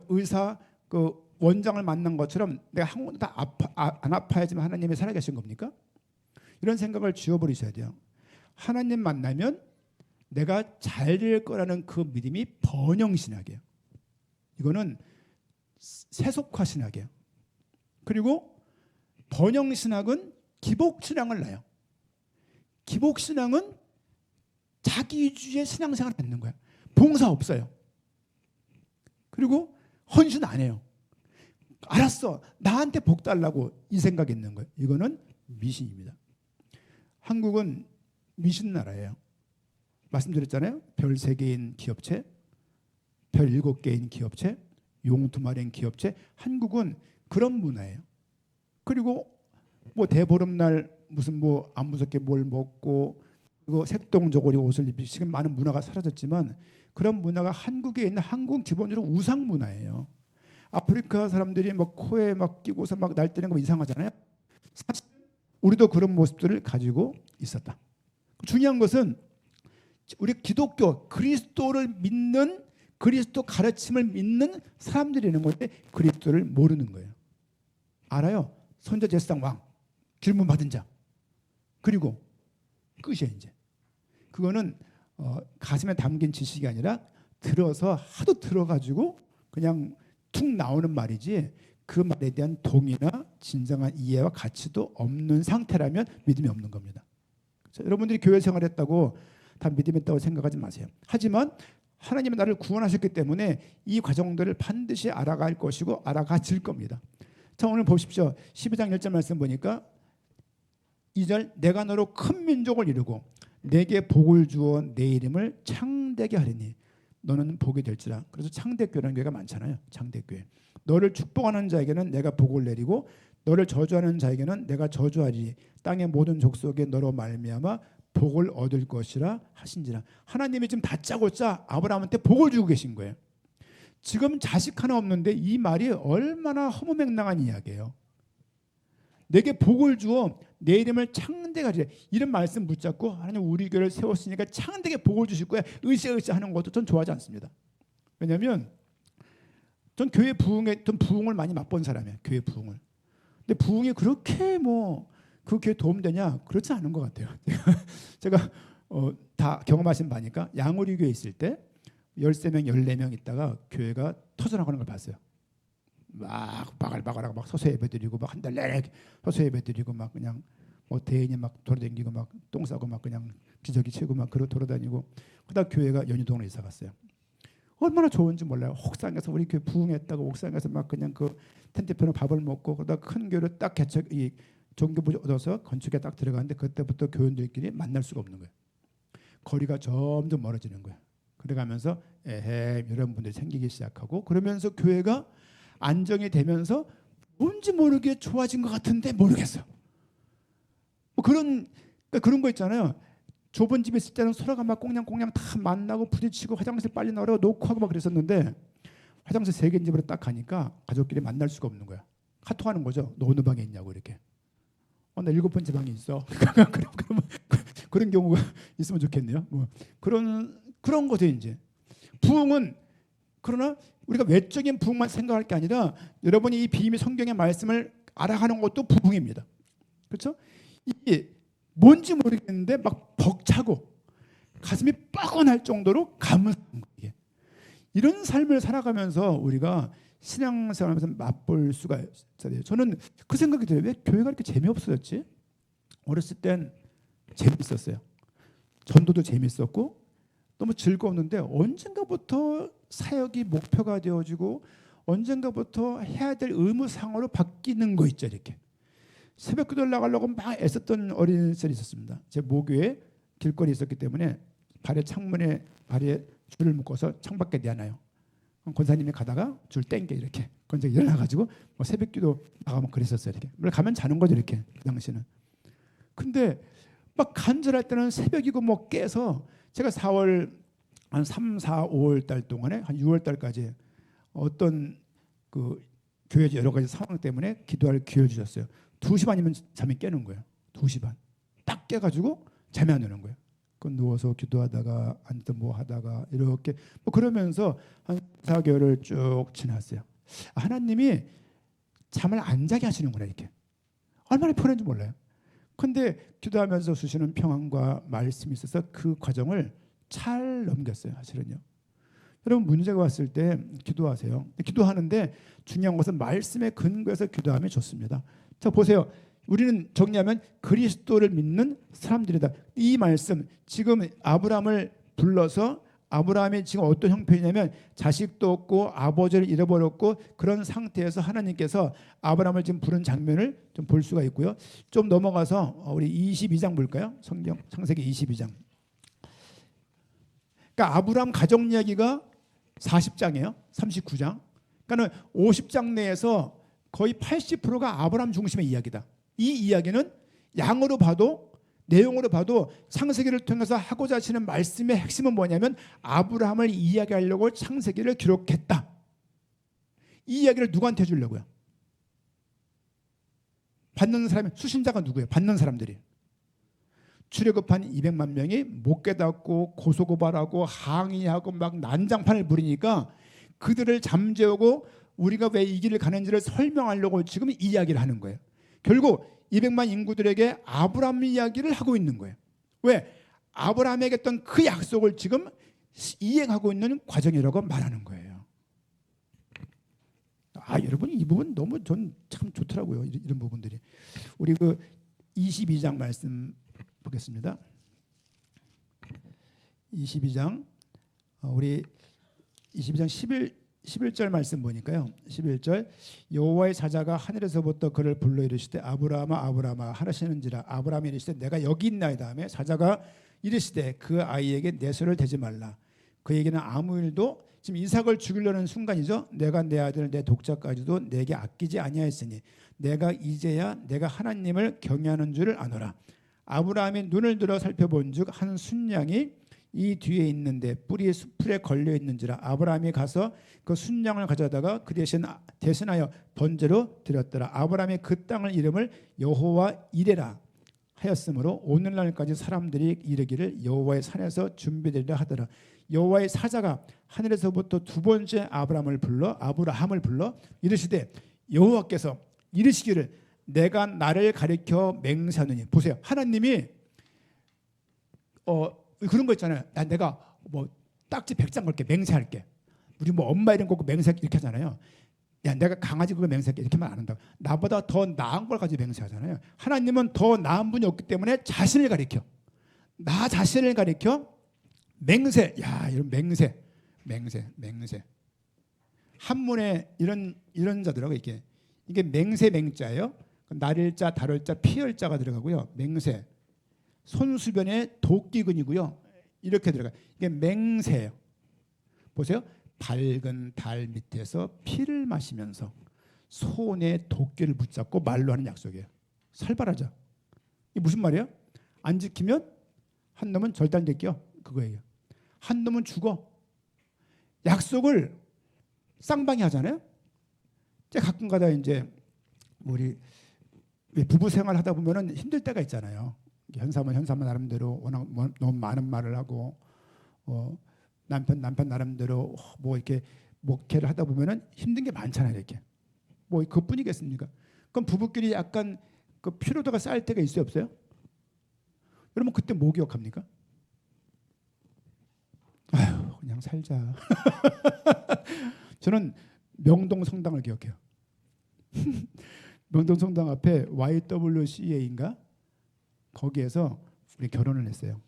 의사 원장을 만난 것처럼 내가 한 번도 안 아파야지만 하나님이 살아계신 겁니까? 이런 생각을 지워버리셔야 돼요. 하나님 만나면 내가 잘 될 거라는 그 믿음이 번영신학이에요. 이거는 세속화신학이에요. 그리고 번영신학은 기복신앙을 낳아요. 기복신앙은 자기주의 신앙생활을 갖는 거야. 봉사 없어요. 그리고 헌신 안 해요. 알았어, 나한테 복 달라고 이 생각이 있는 거예요. 이거는 미신입니다. 한국은 미신 나라예요. 말씀드렸잖아요. 별 3개인 기업체, 별 7개인 기업체, 용두마리인 기업체. 한국은 그런 문화예요. 그리고 뭐 대보름날 무슨 뭐 안 무섭게 뭘 먹고 그리고 색동저고리 옷을 입고 지금 많은 문화가 사라졌지만 그런 문화가 한국에 있는 한국은 기본적으로 우상 문화예요. 아프리카 사람들이 막 코에 막 끼고서 막 날뛰는 거 이상하잖아요. 사실 우리도 그런 모습들을 가지고 있었다. 중요한 것은 우리 기독교 그리스도를 믿는 그리스도 가르침을 믿는 사람들이 있는 건데 그리스도를 모르는 거예요. 알아요. 선자 제사장 왕 질문 받은 자 그리고 끝이에요. 이제 그거는 가슴에 담긴 지식이 아니라 들어서 하도 들어가지고 그냥 툭 나오는 말이지 그 말에 대한 동의나 진정한 이해와 가치도 없는 상태라면 믿음이 없는 겁니다. 그래서 여러분들이 교회 생활했다고 다 믿음이 있다고 생각하지 마세요. 하지만 하나님은 나를 구원하셨기 때문에 이 과정들을 반드시 알아갈 것이고 알아가질 겁니다. 자, 오늘 보십시오. 12장 1절 말씀 보니까 2절 내가 너로 큰 민족을 이루고 내게 복을 주어 내 이름을 창대게 하리니 너는 복이 될지라. 그래서 창대교라는 교회가 많잖아요. 창대교회. 너를 축복하는 자에게는 내가 복을 내리고 너를 저주하는 자에게는 내가 저주하리. 땅의 모든 족속에 너로 말미암아 복을 얻을 것이라 하신지라. 하나님이 지금 다짜고짜 아브라함한테 복을 주고 계신 거예요. 지금 자식 하나 없는데 이 말이 얼마나 허무맹랑한 이야기예요. 내게 복을 주어 내 이름을 창대게 하리라. 이런 말씀 붙잡고 하나님 우리 교회를 세웠으니까 창대게 복을 주실 거야. 으쌰으쌰 하는 것도 전 좋아하지 않습니다. 왜냐하면 전 교회 부흥에 좀 부흥을 많이 맛본 사람이에요. 교회 부흥을. 근데 부흥이 그렇게 뭐 그 교회 도움되냐? 그렇지 않은 것 같아요. 제가 다 경험하신 바니까 양우리 교회 있을 때 13명, 14명 있다가 교회가 터져나가는 걸 봤어요. 막 바글바글하고 막 서서 예배드리고 막 한 달 내내 서서 예배드리고 막 그냥 뭐 대인이 막 돌아다니고 막 똥 싸고 막 그냥 기저귀 채고 막 그러 돌아다니고 그다음 교회가 연희동으로 이사 갔어요. 얼마나 좋은지 몰라요. 옥상에서 우리 교회 부흥했다고 옥상에서 막 그냥 그 텐트 펴놓고 밥을 먹고 그러다 큰 교회를 딱 개척 이 종교부 얻어서 건축에 딱 들어갔는데 그때부터 교인들끼리 만날 수가 없는 거예요. 거리가 점점 멀어지는 거예요. 그래가면서 에헤 이런 분들이 생기기 시작하고 그러면서 교회가 안정이 되면서 뭔지 모르게 좋아진 것 같은데 모르겠어요. 뭐 그런 거 있잖아요. 좁은 집에 있을 때는 서로가 막 꽁냥꽁냥 다 만나고 부딪히고 화장실 빨리 나오라고 놓고 하고 막 그랬었는데 화장실 3개인 집으로 딱 가니까 가족끼리 만날 수가 없는 거야. 카톡하는 거죠. 너 어느 방에 있냐고 이렇게. 나 7번째 방에 있어. 그런 경우가 있으면 좋겠네요. 뭐 그런 거죠 이제. 부흥은 그러나 우리가 외적인 부흥만 생각할 게 아니라 여러분이 이 비밀 성경의 말씀을 알아가는 것도 부흥입니다. 그렇죠? 이게 뭔지 모르겠는데 막 벅차고 가슴이 뻐근할 정도로 감사한 거예요. 이런 삶을 살아가면서 우리가 신앙생활하면서 맛볼 수가 있어요. 저는 그 생각이 들어요. 왜 교회가 이렇게 재미없어졌지? 어렸을 땐 재밌었어요. 전도도 재밌었고 너무 즐거웠는데 언젠가부터 사역이 목표가 되어지고 언젠가부터 해야 될 의무상으로 바뀌는 거 있죠. 이렇게 새벽 기도를 나가려고 막 애썼던 어린이들이 있었습니다. 제 모교에 길거리에 있었기 때문에 창문에 발에 줄을 묶어서 창밖에 내놔요. 권사님이 가다가 줄 땡겨 이렇게 권사님이 일어나가지고 뭐 새벽기도 나가면 그랬었어요. 이렇게 가면 자는 거죠. 이렇게 그 당시는. 근데 막 간절할 때는 새벽이고 뭐 깨서 제가 4월 한 3, 4, 5월 달 동안에 한 6월 달까지 어떤 그 교회 여러 가지 상황 때문에 기도할 기회를 주셨어요. 2시 반이면 잠이 깨는 거예요. 2시 반. 딱 깨가지고 잠이 안 오는 거예요. 그 누워서 기도하다가 앉아 뭐 하다가 이렇게 뭐 그러면서 한 4개월을 쭉 지났어요. 하나님이 잠을 안 자게 하시는구나 이렇게. 얼마나 편한지 몰라요. 근데 기도하면서 주시는 평안과 말씀이 있어서 그 과정을 잘 넘겼어요. 사실은요. 여러분 문제가 왔을 때 기도하세요. 기도하는데 중요한 것은 말씀에 근거해서 기도하면 좋습니다. 자 보세요. 우리는 정리하면 그리스도를 믿는 사람들이다. 이 말씀 지금 아브라함을 불러서 아브라함이 지금 어떤 형편이냐면 자식도 없고 아버지를 잃어버렸고 그런 상태에서 하나님께서 아브라함을 지금 부른 장면을 좀 볼 수가 있고요. 좀 넘어가서 우리 22장 볼까요? 성경 창세기 22장. 그러니까 아브라함 가정 이야기가 40장이에요. 39장. 그러니까 50장 내에서 거의 80%가 아브라함 중심의 이야기다. 이 이야기는 양으로 봐도 내용으로 봐도 창세기를 통해서 하고자 하시는 말씀의 핵심은 뭐냐면 아브라함을 이야기하려고 창세기를 기록했다. 이 이야기를 누구한테 주려고요? 받는 사람이 수신자가 누구예요? 받는 사람들이. 출애굽한 200만 명이 못 깨닫고 고소고발하고 항의하고 막 난장판을 부리니까 그들을 잠재우고 우리가 왜 이 길을 가는지를 설명하려고 지금 이야기를 하는 거예요. 결국 200만 인구들에게 아브라함 이야기를 하고 있는 거예요. 왜? 아브라함에게 했던 그 약속을 지금 이행하고 있는 과정이라고 말하는 거예요. 여러분 이 부분 너무 전 참 좋더라고요. 이런 부분들이. 우리 그 22장 말씀 보겠습니다. 22장 우리 22장 11절 말씀 보니까요. 11절 여호와의 사자가 하늘에서부터 그를 불러 이르시되 아브라함아 아브라함아 하시는지라 아브라함이 이르시되 내가 여기 있나이다 하며 사자가 이르시되 그 아이에게 내 손을 대지 말라. 그에게는 아무 일도 지금 이삭을 죽이려는 순간이죠. 내가 내 아들 내 독자까지도 내게 아끼지 아니하였으니 내가 이제야 내가 하나님을 경외하는 줄을 아노라. 아브라함이 눈을 들어 살펴본즉 한 순양이 이 뒤에 있는데 뿔이 풀에 걸려 있는지라 아브라함이 가서 그 순양을 가져다가 그 대신하여 번제로 드렸더라. 아브라함이 그 땅을 이름을 여호와 이레라 하였으므로 오늘날까지 사람들이 이르기를 여호와의 산에서 준비되리라 하더라. 여호와의 사자가 하늘에서부터 두 번째 아브라함을 불러 이르시되 여호와께서 이르시기를 내가 나를 가리켜 맹세하느니. 보세요. 하나님이 그런 거 있잖아요. 내가 뭐 딱지 100장 걸게 맹세할게. 우리 뭐 엄마 이름 걸고 맹세 이렇게 하잖아요. 야 내가 강아지 그거 맹세할게 이렇게 말 안 한다고. 나보다 더 나은 걸 가지고 맹세하잖아요. 하나님은 더 나은 분이 없기 때문에 자신을 가리켜. 나 자신을 가리켜 맹세. 야 이런 맹세. 한문에 이런 자들하고 이게 맹세 맹자예요. 날일자, 달을자, 피열자가 들어가고요. 맹세. 손수변에 도끼근이고요. 이렇게 들어가요. 이게 맹세예요. 보세요. 밝은 달 밑에서 피를 마시면서 손에 도끼를 붙잡고 말로 하는 약속이에요. 살벌하죠. 이게 무슨 말이에요? 안 지키면 한 놈은 절단될게요. 그거예요. 한 놈은 죽어. 약속을 쌍방이 하잖아요. 가끔가다 이제 우리 부부 생활 하다 보면은 힘들 때가 있잖아요. 현삼은 나름대로 워낙 너무 많은 말을 하고 남편 나름대로 뭐 이렇게 목회를 하다 보면은 힘든 게 많잖아요. 이렇게 뭐 그뿐이겠습니까? 그럼 부부끼리 약간 그 피로도가 쌓일 때가 있어요, 없어요? 여러분 그때 뭐 기억합니까? 아휴 그냥 살자. 저는 명동 성당을 기억해요. 명동 성당 앞에 YWCA인가 거기에서 우리 결혼을 했어요.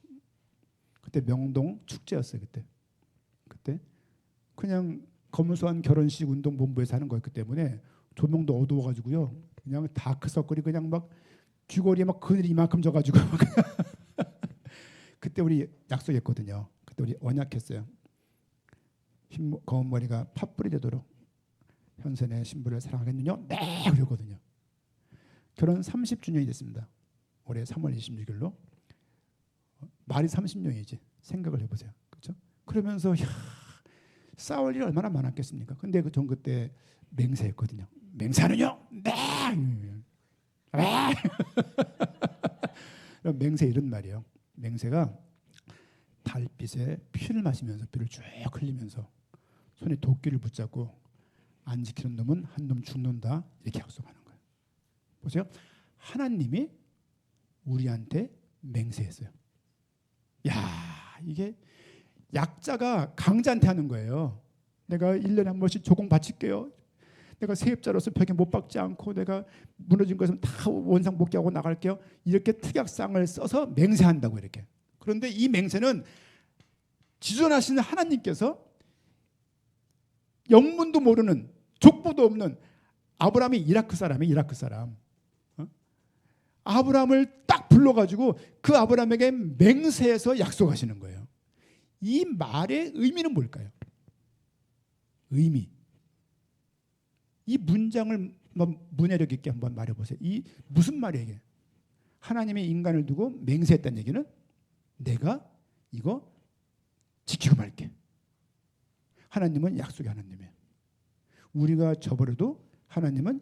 그때 명동 축제였어요. 그때 그냥 검소한 결혼식 운동본부에서 하는 거였기 때문에 조명도 어두워가지고요. 그냥 다크서클이 그냥 막 귀걸이에 막 그늘이 이만큼 져가지고 그때 우리 약속했거든요. 그때 우리 언약했어요. 검은 머리가 팥불이 되도록 현선의 신부를 사랑하겠느냐? 네 그러거든요. 결혼 30주년이 됐습니다. 올해 3월 26일로 말이 30년이지. 생각을 해보세요. 그렇죠? 그러면서 싸울 일이 얼마나 많았겠습니까? 근데 전 그때 맹세했거든요. 맹세하느냐? 네. 맹세 이런 말이에요. 맹세가 달빛에 피를 마시면서 피를 쭉 흘리면서 손에 도끼를 붙잡고 안 지키는 놈은 한 놈 죽는다 이렇게 약속하는 거예요. 보세요. 하나님이 우리한테 맹세했어요. 야, 이게 약자가 강자한테 하는 거예요. 내가 1년에 한 번씩 조공 바칠게요. 내가 세입자로서 벽에 못 박지 않고 내가 무너진 것은 다 원상 복귀하고 나갈게요. 이렇게 특약상을 써서 맹세한다고 이렇게. 그런데 이 맹세는 지존하시는 하나님께서 영문도 모르는 족보도 없는 아브라함이 이라크 사람이에요. 이라크 사람. 아브라함을 딱 불러가지고 그 아브라함에게 맹세해서 약속하시는 거예요. 이 말의 의미는 뭘까요? 의미. 이 문장을 문해력 있게 한번 말해보세요. 이 무슨 말이에요 이게? 하나님이 인간을 두고 맹세했다는 얘기는 내가 이거 지키고 말게. 하나님은 약속의 하나님이에요. 우리가 저버려도 하나님은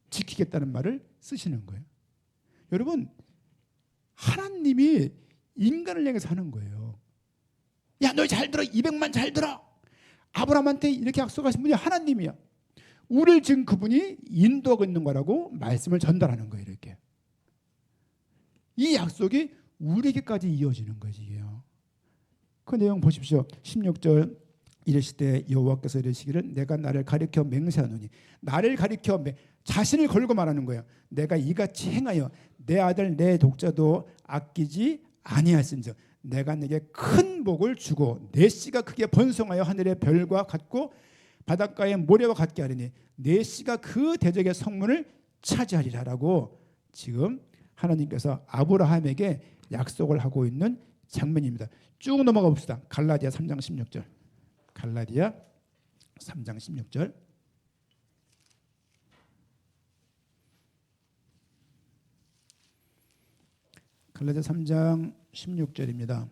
지키겠다는 말을 쓰시는 거예요. 여러분, 하나님이 인간을 향해서 하는 거예요. 야, 너 잘 들어. 200만 잘 들어. 아브라함한테 이렇게 약속하신 분이 하나님이야. 우리를 지금 그분이 인도하고 있는 거라고 말씀을 전달하는 거예요. 이렇게. 이 약속이 우리에게까지 이어지는 거지요. 그 내용 보십시오. 16절 이르시되 여호와께서 이르시기를 내가 나를 가리켜 맹세하노니. 나를 가리켜 자신을 걸고 말하는 거예요. 내가 이같이 행하여 내 아들 내 독자도 아끼지 아니하였은즉 내가 내게 큰 복을 주고 내 씨가 크게 번성하여 하늘의 별과 같고 바닷가의 모래와 같게 하리니 내 씨가 그 대적의 성문을 차지하리라라고 지금 하나님께서 아브라함에게 약속을 하고 있는 장면입니다. 쭉 넘어가 봅시다. 갈라디아 3장 16절. 갈라디아 3장 16절. 갈라디아 3장 16절입니다.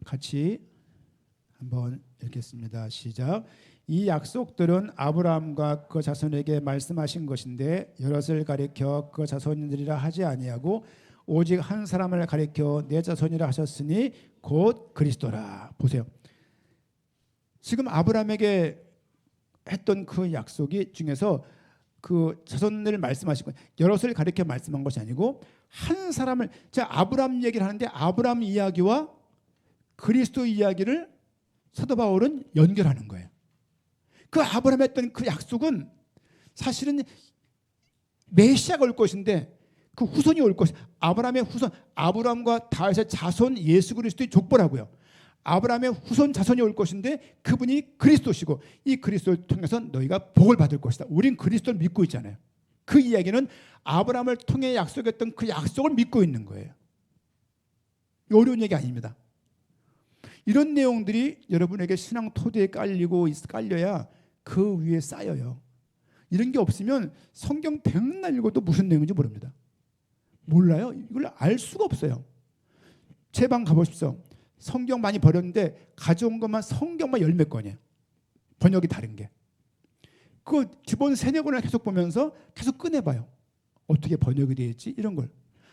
같이 한번 읽겠습니다. 시작. 이 약속들은 아브라함과 그 자손에게 말씀하신 것인데 여럿을 가리켜 그 자손들이라 하지 아니하고 오직 한 사람을 가리켜 내 자손이라 하셨으니 곧 그리스도라. 보세요. 지금 아브라함에게 했던 그 약속이 중에서 그 자손을 말씀하신 거 여럿을 가리켜 말씀한 것이 아니고 한 사람을. 자, 아브라함 얘기를 하는데 아브라함 이야기와 그리스도 이야기를 사도 바울은 연결하는 거예요. 그 아브라함 했던 그 약속은 사실은 메시아가 올 것인데 그 후손이 올 것이. 아브라함의 후손, 아브라함과 다윗의 자손 예수 그리스도의 족보라고요. 아브라함의 후손 자손이 올 것인데 그분이 그리스도시고 이 그리스도를 통해서 너희가 복을 받을 것이다. 우린 그리스도를 믿고 있잖아요. 그 이야기는 아브라함을 통해 약속했던 그 약속을 믿고 있는 거예요. 어려운 얘기 아닙니다. 이런 내용들이 여러분에게 신앙 토대에 깔려야 그 위에 쌓여요. 이런 게 없으면 성경 백날 읽어도 무슨 내용인지 모릅니다. 몰라요. 이걸 알 수가 없어요. 제 방 가보십시오. 성경 많이 버렸는데 가져온 것만 성경만 열 몇 권이에요. 번역이 다른 게. 그 기본 세네 권을 계속 보면서 계속 꺼내봐요. 어떻게 번역이 되어 있지? 이런 걸.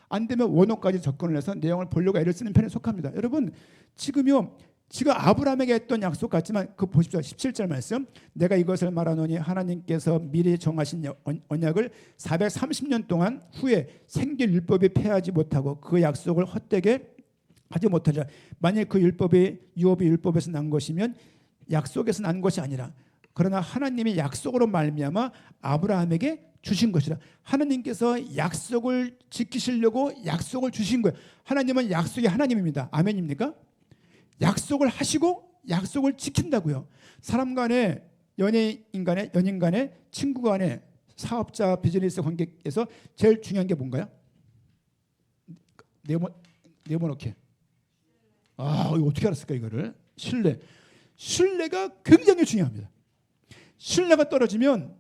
안 되면 원어까지 접근을 해서 내용을 보려고 애를 쓰는 편에 속합니다. 여러분, 지금 아브라함에게 했던 약속 같지만 그 보십시오. 17절 말씀. 내가 이것을 말하노니 하나님께서 미리 정하신 언약을 430년 동안 후에 생길 율법이 폐하지 못하고 그 약속을 헛되게 하지 못하리라. 만일 그 율법이 유업이 율법에서 난 것이면 약속에서 난 것이 아니라 그러나 하나님이 약속으로 말미암아 아브라함에게 주신 것이라. 하나님께서 약속을 지키시려고 약속을 주신 거예요. 하나님은 약속의 하나님입니다. 아멘입니까? 약속을 하시고 약속을 지킨다고요. 사람 간에 연인 간에 친구 간에 사업자 비즈니스 관계에서 제일 중요한 게 뭔가요? 네모놓게. 이거 어떻게 알았을까 이거를? 신뢰가 굉장히 중요합니다. 신뢰가 떨어지면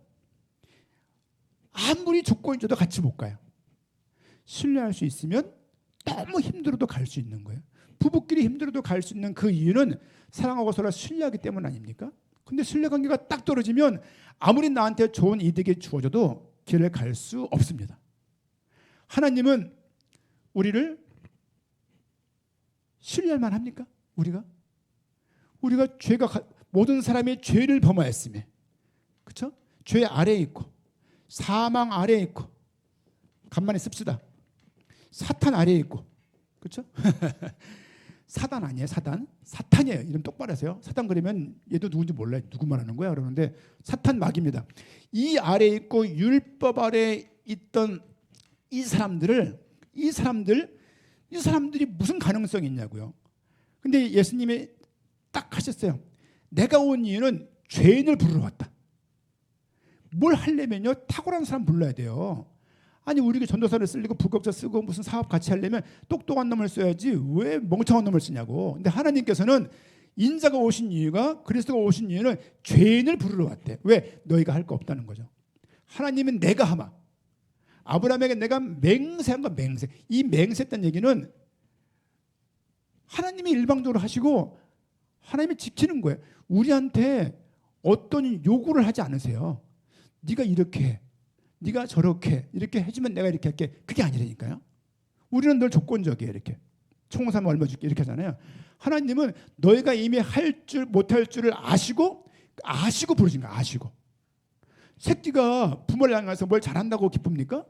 아무리 조건이 줘도 같이 못 가요. 신뢰할 수 있으면 너무 힘들어도 갈 수 있는 거예요. 부부끼리 힘들어도 갈 수 있는 그 이유는 사랑하고 서로 신뢰하기 때문 아닙니까? 근데 신뢰관계가 딱 떨어지면 아무리 나한테 좋은 이득이 주어져도 길을 갈 수 없습니다. 하나님은 우리를 신뢰할 만합니까? 우리가 모든 사람이 죄를 범하였으며, 그렇죠? 죄 아래에 있고 사망 아래에 있고, 간만에 씁시다. 사탄 아래에 있고, 그렇죠? 사단 아니에요, 사탄이에요. 이름 똑바로 하세요. 사탄 그러면 얘도 누군지 몰라요. 누구 말하는 거야? 그러는데 사탄 막입니다. 이 아래에 있고 율법 아래에 있던 이 사람들이 무슨 가능성이 있냐고요. 근데 예수님이 딱 하셨어요. 내가 온 이유는 죄인을 부르러 왔다. 뭘 하려면요, 탁월한 사람 불러야 돼요. 아니, 우리가 전도사를 쓰고 부국자 쓰고 무슨 사업 같이 하려면 똑똑한 놈을 써야지 왜 멍청한 놈을 쓰냐고. 근데 하나님께서는 인자가 오신 이유가, 그리스도가 오신 이유는 죄인을 부르러 왔대. 왜? 너희가 할 거 없다는 거죠. 하나님은 내가 하마. 아브라함에게 내가 맹세한 거, 맹세. 이 맹세했다는 얘기는 하나님이 일방적으로 하시고 하나님이 지키는 거예요. 우리한테 어떤 요구를 하지 않으세요. 네가 이렇게 해, 네가 저렇게 이렇게 해주면 내가 이렇게 할게. 그게 아니라니까요. 우리는 늘 조건적이에요. 이렇게 총사면 얼마 줄게 이렇게 하잖아요. 하나님은 너희가 이미 할 줄 못할 줄을 아시고 부르신 거야. 아시고. 새끼가 부모를 향해서 뭘 잘한다고 기쁩니까?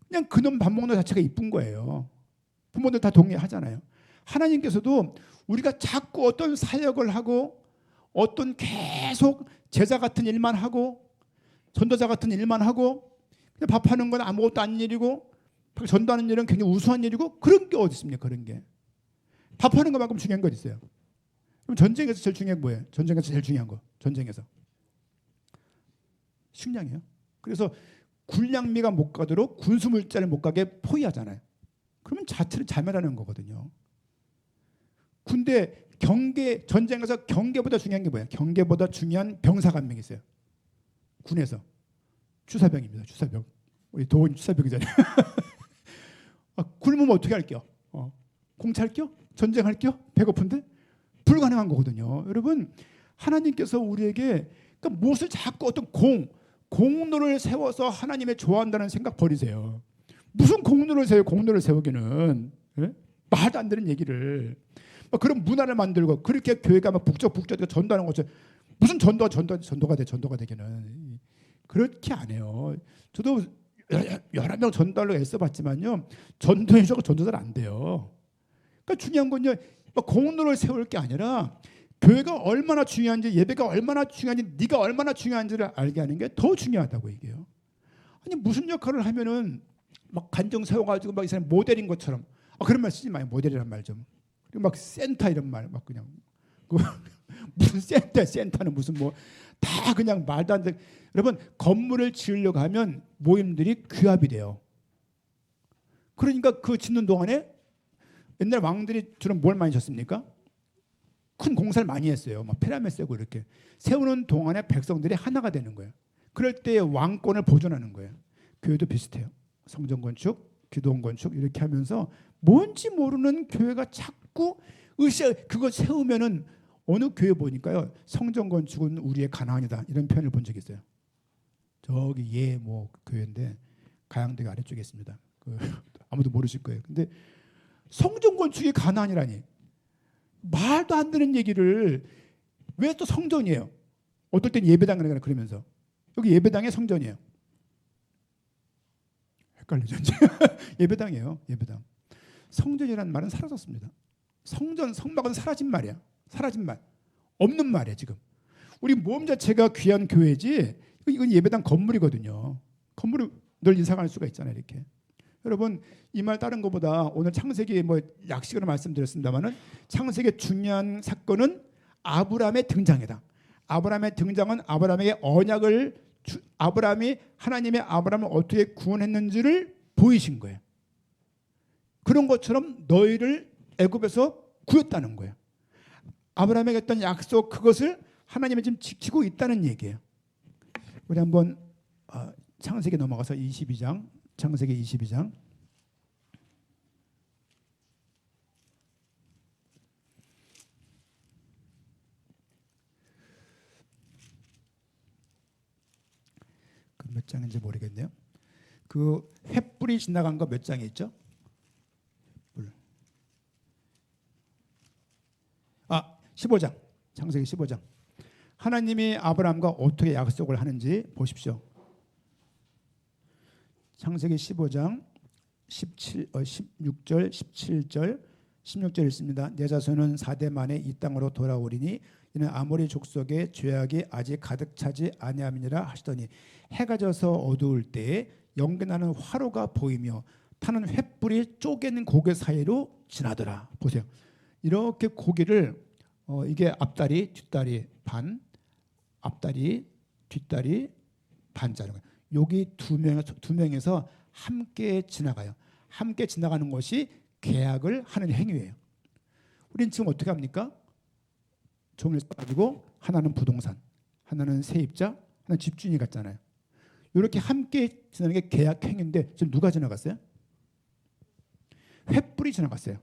그냥 그놈 밥 먹는 자체가 이쁜 거예요. 부모들 다 동의하잖아요. 하나님께서도 우리가 자꾸 어떤 사역을 하고 어떤 계속 제자 같은 일만 하고 전도자 같은 일만 하고 그냥 밥하는 건 아무것도 아닌 일이고 전도하는 일은 굉장히 우수한 일이고, 그런 게 어디 있습니까? 그런 게. 밥하는 것만큼 중요한 거 있어요. 그럼 전쟁에서 제일 중요한 게 뭐예요? 전쟁에서 제일 중요한 거. 전쟁에서 식량이에요. 그래서 군량미가 못 가도록 군수물자를 못 가게 포위하잖아요. 그러면 자체를 자멸하는 거거든요. 근데 전쟁에서 경계보다 중요한 게 뭐예요? 경계보다 중요한 병사가 한 명 있어요. 군에서. 주사병입니다. 주사병. 우리 도원 주사병이잖아요. 굶으면 어떻게 할게요? 공차할게요? 전쟁할게요? 배고픈데? 불가능한 거거든요. 여러분, 하나님께서 우리에게 그러니까 무엇을 자꾸 어떤 공로를 세워서 하나님의 좋아한다는 생각 버리세요. 무슨 공로를 세워요? 공로를 세우기는. 예? 말도 안 되는 얘기를. 그런 문화를 만들고 그렇게 교회가 막 북적북적 전도하는 것처럼, 무슨 전도가 되기는. 그렇게 안 해요. 저도 여러 명 전도하려고 애써봤지만요, 전도자가 안 돼요. 그러니까 중요한 건요, 공로를 세울 게 아니라 교회가 얼마나 중요한지, 예배가 얼마나 중요한지, 네가 얼마나 중요한지를 알게 하는 게 더 중요하다고 얘기해요. 아니, 무슨 역할을 하면은 막 간정 세워가지고 막 이 사람 모델인 것처럼, 그런 말 쓰지 마요. 모델이란 말 좀. 그리고 막 센터 이런 말 막 그냥 무슨 센터는 무슨 뭐 다 그냥 말도 안 돼. 여러분, 건물을 지으려고 하면 모임들이 규합이 돼요. 그러니까 그 짓는 동안에 옛날 왕들이 주로 뭘 많이 졌습니까? 큰 공사를 많이 했어요. 막 피라미드 세고 이렇게 세우는 동안에 백성들이 하나가 되는 거예요. 그럴 때 왕권을 보존하는 거예요. 교회도 비슷해요. 성전 건축, 기도원 건축 이렇게 하면서 뭔지 모르는 교회가 자꾸 그거 세우면은, 어느 교회 보니까요, 성전 건축은 우리의 가나안이다 이런 표현을 본 적이 있어요. 저기 뭐 교회인데 가양대교 아래쪽에 있습니다. 아무도 모르실 거예요. 근데 성전 건축이 가나안이라니, 말도 안 되는 얘기를. 왜 또 성전이에요? 어떨 땐 예배당이라고 그러면서, 여기 예배당의 성전이에요. 헷갈리죠? 예배당이에요. 예배당. 성전이라는 말은 사라졌습니다. 성막은 사라진 말이야. 사라진 말. 없는 말이야 지금. 우리 몸 자체가 귀한 교회지, 이건 예배당 건물이거든요. 건물을 늘 이상할 수가 있잖아요. 이렇게. 여러분, 이 말 다른 것보다 오늘 창세기 뭐 약식으로 말씀드렸습니다만은, 창세기의 중요한 사건은 아브라함의 등장이다. 아브라함의 등장은 아브라함에게 아브라함이 하나님의 아브라함을 어떻게 구원했는지를 보이신 거예요. 그런 것처럼 너희를 애굽에서 구했다는 거예요. 아브라함에게 했던 약속, 그것을 하나님이 지금 지키고 있다는 얘기예요. 우리 한번 창세기 넘어가서 22장, 창세기 22장. 몇 장인지 모르겠네요. 그 횃불이 지나간 거 몇 장에 있죠? 횃불. 15장. 창세기 15장. 하나님이 아브라함과 어떻게 약속을 하는지 보십시오. 창세기 15장 16절, 17절, 16절 있습니다. 내 자손은 4대 만에 이 땅으로 돌아오리니 이는 아모리 족속의 죄악이 아직 가득 차지 아니함이니라 하시더니 해가 져서 어두울 때에 연기나는 화로가 보이며 타는 횃불이 쪼개는 고개 사이로 지나더라. 보세요. 이렇게 고기를 이게 앞다리, 뒷다리 반, 앞다리, 뒷다리 반자는 거예요. 여기 두 명에서 함께 지나가요. 함께 지나가는 것이 계약을 하는 행위예요. 우리는 지금 어떻게 합니까? 종을 가지고 하나는 부동산, 하나는 세입자, 하나는 집주인이 같잖아요. 이렇게 함께 지나는 게 계약 행위인데 지금 누가 지나갔어요? 횃불이 지나갔어요.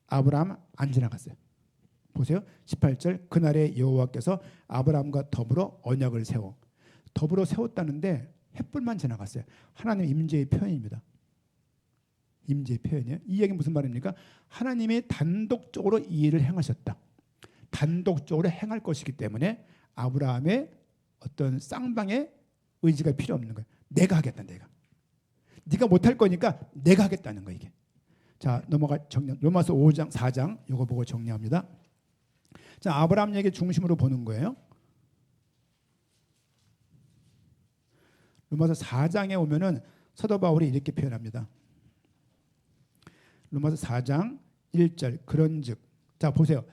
아브라함 안 지나갔어요. 보세요. 18절 그날에 여호와께서 아브라함과 더불어 언약을 세워 더불어 세웠다는데 횃불만 지나갔어요. 하나님 임재의 표현입니다. 임재의 표현이에요. 이 얘기는 무슨 말입니까? 하나님이 단독적으로 이 일을 행하셨다. 단독적으로 행할 것이기 때문에 아브라함의 어떤 쌍방의 의지가 필요 없는 거예요. 내가 하겠다. 내가. 네가 못할 거니까 내가 하겠다는 거예요. 이게. 자, 넘어가 정리. 로마서 5장 4장 이거 보고 정리합니다. 자, 아브라함 얘기 중심으로 보는 거예요. 로마서 4장에 오면은 사도 바울이 이렇게 표현합니다. 로마서 4장 1절 그런즉 자 보세요.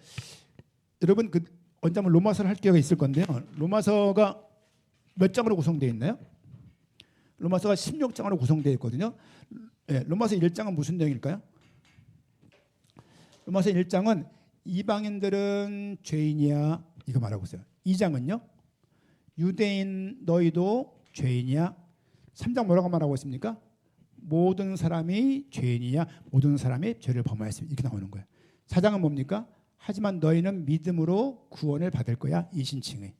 여러분 언제 한번 로마서를 할 기회가 있을 건데요. 로마서가 몇 장으로 구성되어 있나요? 로마서가 16장으로 구성되어 있거든요. 네, 로마서 1장은 무슨 내용일까요? 로마서 1장은 이방인들은 죄인이야 이거 말하고 있어요. 2장은요. 유대인 너희도 죄인이야. 3장 뭐라고 말하고 있습니까? 모든 사람이 죄인이야. 모든 사람이 죄를 범하였습니다. 이렇게 나오는 거예요. 4장은 뭡니까? 하지만 너희는 믿음으로 구원을 받을 거야. 이신칭의.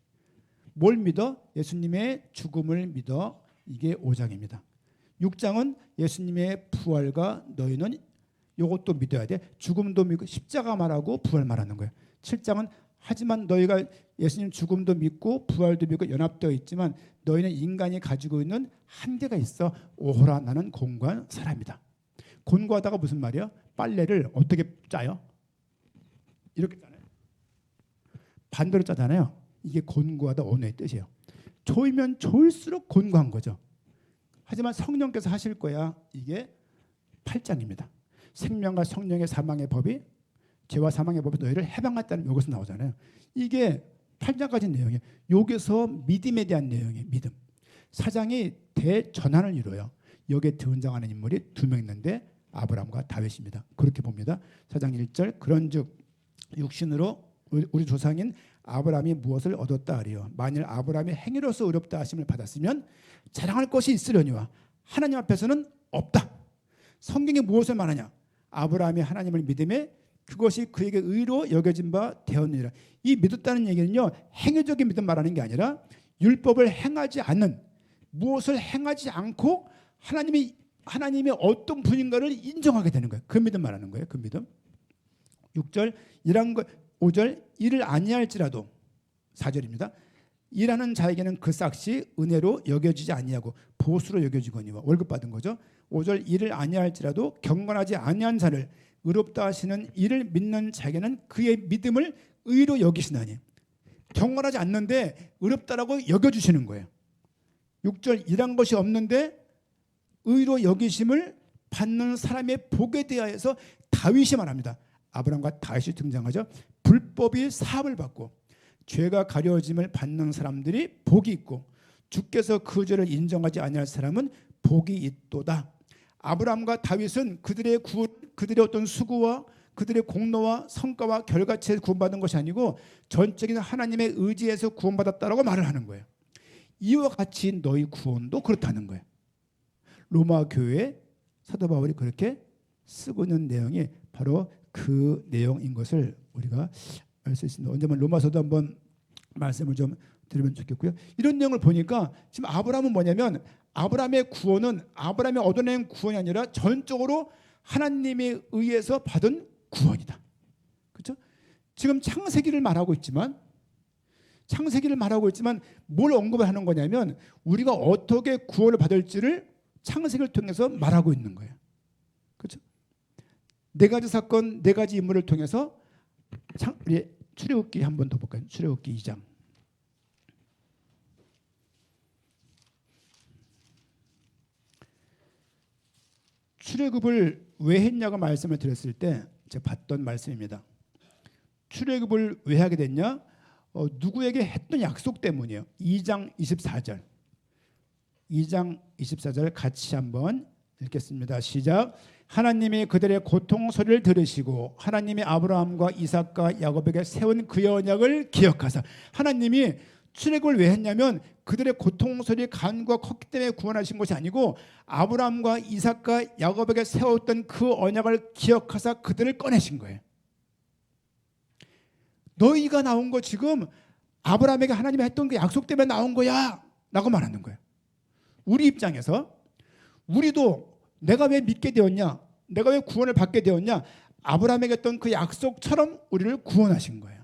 뭘 믿어? 예수님의 죽음을 믿어. 이게 5장입니다. 6장은 예수님의 부활과 너희는 이것도 믿어야 돼. 죽음도 믿고 십자가 말하고 부활 말하는 거예요. 7장은 하지만 너희가 예수님 죽음도 믿고 부활도 믿고 연합되어 있지만 너희는 인간이 가지고 있는 한계가 있어. 오호라 나는 곤고한 사람이다. 곤고하다가 무슨 말이야? 빨래를 어떻게 짜요? 이렇게 짜요. 반대로 짜잖아요. 이게 곤고하다 언어의 뜻이에요. 좋으면 좋을수록 곤고한 거죠. 하지만 성령께서 하실 거야. 이게 8장입니다. 생명과 성령의 사망의 법이 죄와 사망의 법이 너희를 해방했다는 여기서 나오잖아요. 이게 8장까지 내용이에요. 여기서 믿음에 대한 내용이에요. 믿음. 4장이 대전환을 이루어요. 여기에 등장하는 인물이 2명 있는데 아브라함과 다윗입니다. 그렇게 봅니다. 4장 1절 그런즉 육신으로 우리 조상인 아브라함이 무엇을 얻었다 하리요. 만일 아브라함이 행위로서 의롭다 하심을 받았으면 자랑할 것이 있으려니와 하나님 앞에서는 없다. 성경이 무엇을 말하냐? 아브라함이 하나님을 믿음에 그것이 그에게 의로 여겨진 바 되었느니라. 이 믿었다는 얘기는요. 행위적인 믿음 말하는 게 아니라 율법을 행하지 않는 무엇을 행하지 않고 하나님이 어떤 분인가를 인정하게 되는 거예요. 그 믿음 말하는 거예요. 그 믿음. 6절 일한 것 5절 일을 아니할지라도 4절입니다. 일하는 자에게는 그 삭시 은혜로 여겨지지 아니하고 보수로 여겨지거니와 월급 받은 거죠. 5절 일을 아니할지라도 경건하지 아니한 자를 의롭다 하시는 이를 믿는 자에게는 그의 믿음을 의로 여기시나니. 경건하지 않는데 의롭다라고 여겨주시는 거예요. 6절 일한 것이 없는데 의로 여기심을 받는 사람의 복에 대하여서 다윗이 말합니다. 아브라함과 다윗이 등장하죠. 불법이 사함을 받고 죄가 가려짐을 받는 사람들이 복이 있고 주께서 그 죄를 인정하지 아니할 사람은 복이 있도다. 아브라함과 다윗은 그들의 어떤 수고와 그들의 공로와 성과와 결과치에 구원받은 것이 아니고 전적인 하나님의 의지에서 구원받았다라고 말을 하는 거예요. 이와 같이 너희 구원도 그렇다는 거예요. 로마 교회에 사도 바울이 그렇게 쓰고 있는 내용이 바로 그 내용인 것을 우리가 알 수 있습니다. 언제면 로마서도 한번 말씀을 좀 드리면 좋겠고요. 이런 내용을 보니까 지금 아브라함은 뭐냐면 아브라함의 구원은 아브라함이 얻어낸 구원이 아니라 전적으로 하나님에 의해서 받은 구원이다. 그렇죠? 지금 창세기를 말하고 있지만 뭘 언급을 하는 거냐면 우리가 어떻게 구원을 받을지를 창세기를 통해서 말하고 있는 거예요. 그렇죠? 네 가지 사건, 네 가지 인물을 통해서 우리 출애굽기 한 번 더 볼까요? 출애굽기 2장. 출애굽을 왜 했냐고 말씀을 드렸을 때 제가 봤던 말씀입니다. 출애굽을 왜 하게 됐냐? 누구에게 했던 약속 때문이에요. 2장 24절. 2장 24절 같이 한번 읽겠습니다. 시작. 하나님이 그들의 고통 소리를 들으시고 하나님이 아브라함과 이삭과 야곱에게 세운 그의 언약을 기억하사. 하나님이 출애굽을 왜 했냐면 그들의 고통 소리 간구가 컸기 때문에 구원하신 것이 아니고 아브라함과 이삭과 야곱에게 세웠던 그 언약을 기억하사 그들을 꺼내신 거예요. 너희가 나온 거 지금 아브라함에게 하나님이 했던 그 약속 때문에 나온 거야 라고 말하는 거예요. 우리 입장에서 우리도 내가 왜 믿게 되었냐, 내가 왜 구원을 받게 되었냐, 아브라함에게 했던 그 약속처럼 우리를 구원하신 거예요.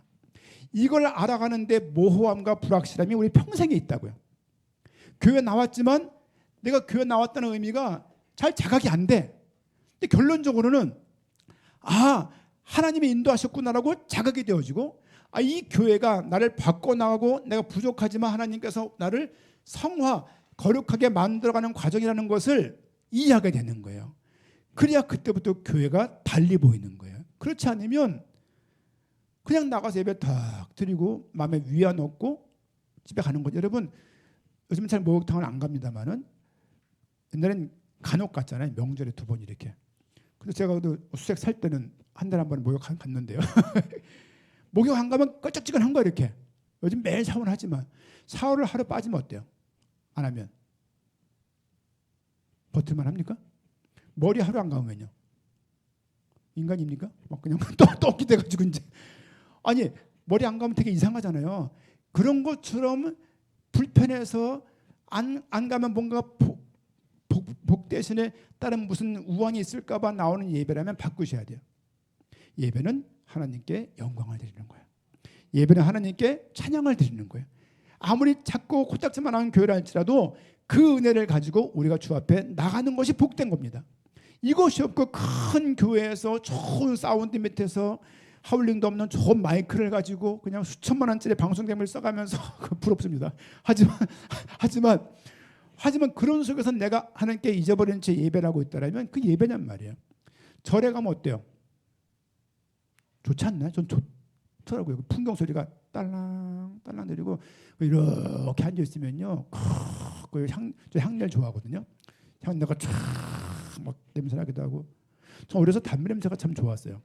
이걸 알아가는데 모호함과 불확실함이 우리 평생에 있다고요. 교회 나왔지만 내가 교회 나왔다는 의미가 잘 자각이 안 돼. 근데 결론적으로는 하나님이 인도하셨구나라고 자각이 되어지고 이 교회가 나를 바꿔나가고 내가 부족하지만 하나님께서 나를 성화, 거룩하게 만들어가는 과정이라는 것을 이해하게 되는 거예요. 그래야 그때부터 교회가 달리 보이는 거예요. 그렇지 않으면 그냥 나가서 예배 탁 드리고 마음에 위안 얻고 집에 가는 거죠. 여러분 요즘은 잘 목욕탕을 안 갑니다만은 옛날엔 간혹 갔잖아요. 명절에 2번 이렇게. 근데 제가 수색 살 때는 한 달에 한 번 목욕 갔는데요. 목욕 안 가면 껄쩍지근한 거야 이렇게. 요즘 매일 샤워를 하지만 샤워를 하루 빠지면 어때요? 안 하면 버틸만 합니까? 머리 하루 안 감으면요? 인간입니까? 막 그냥 떡이 돼가지고 이제 아니 머리 안 감으면 되게 이상하잖아요. 그런 것처럼 불편해서 안 가면 뭔가 복 대신에 다른 무슨 우환이 있을까봐 나오는 예배라면 바꾸셔야 돼요. 예배는 하나님께 영광을 드리는 거예요. 예배는 하나님께 찬양을 드리는 거예요. 아무리 작고 코딱지만한 교회라 할지라도 그 은혜를 가지고 우리가 주 앞에 나가는 것이 복된 겁니다. 이것이 없고 큰 교회에서 좋은 사운드 밑에서 하울링도 없는 좋은 마이크를 가지고 그냥 수천만 원짜리 방송대물 써가면서 부럽습니다. 하지만 그런 속에서 내가 하나님께 잊어버린 채 예배를 하고 있다면 그 예배냔 말이에요. 절에 가면 어때요? 좋지 않나요? 전 좋더라고요. 풍경 소리가 딸랑딸랑 내리고 이렇게 앉아 있으면요. 저 향내를 좋아하거든요. 향내가 쫙막 냄새 나기도 하고. 저 어려서 담배 냄새가 참 좋았어요.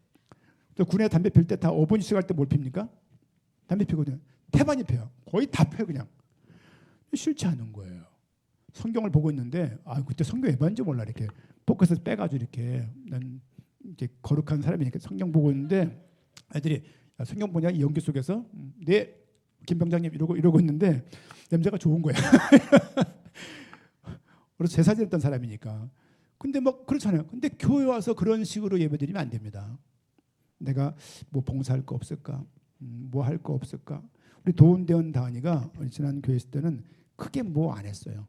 저 군에 담배 필 때 다 5분씩 할 때 뭘 핍니까? 담배 피거든요. 태반이 펴요. 거의 다 펴요 그냥. 싫지 않은 거예요. 성경을 보고 있는데 그때 성경 왜 봤는지 몰라 이렇게 포커스 빼가지고 이렇게 난 이제 거룩한 사람이니까 성경 보고 있는데 애들이 성경 보냐 이 연기 속에서 네 김 병장님 이러고 있는데 냄새가 좋은 거야. 그래서 제사 지냈던 사람이니까. 근데 막 그렇잖아요. 근데 교회 와서 그런 식으로 예배드리면 안 됩니다. 내가 뭐 봉사할 거 없을까? 뭐 할 거 없을까? 우리 도운대원 다은이가 지난 교회 있을 때는 크게 뭐 안 했어요.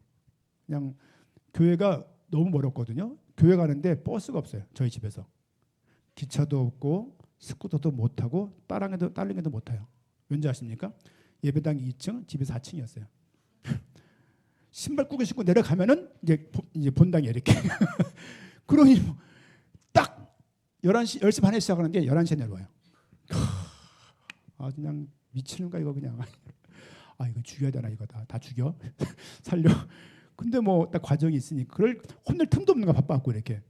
그냥 교회가 너무 멀었거든요. 교회 가는데 버스가 없어요. 저희 집에서. 기차도 없고 스쿠터도 못 타고 딸랑이도 못 타요. 왠지 아십니까? 예배당 2층, 집이 4층이었어요. 신발 꾸겨 신고 내려가면은 이제 본당이 이렇게. 그러니 딱 10시 반에 시작하는 게 11시에 내려와요. 그냥 미치는가 이거 그냥. 이거 죽여야 되나 이거 다 죽여 살려. 근데 뭐 딱 과정이 있으니 그걸 혼낼 틈도 없는 거 바빠갖고 이렇게.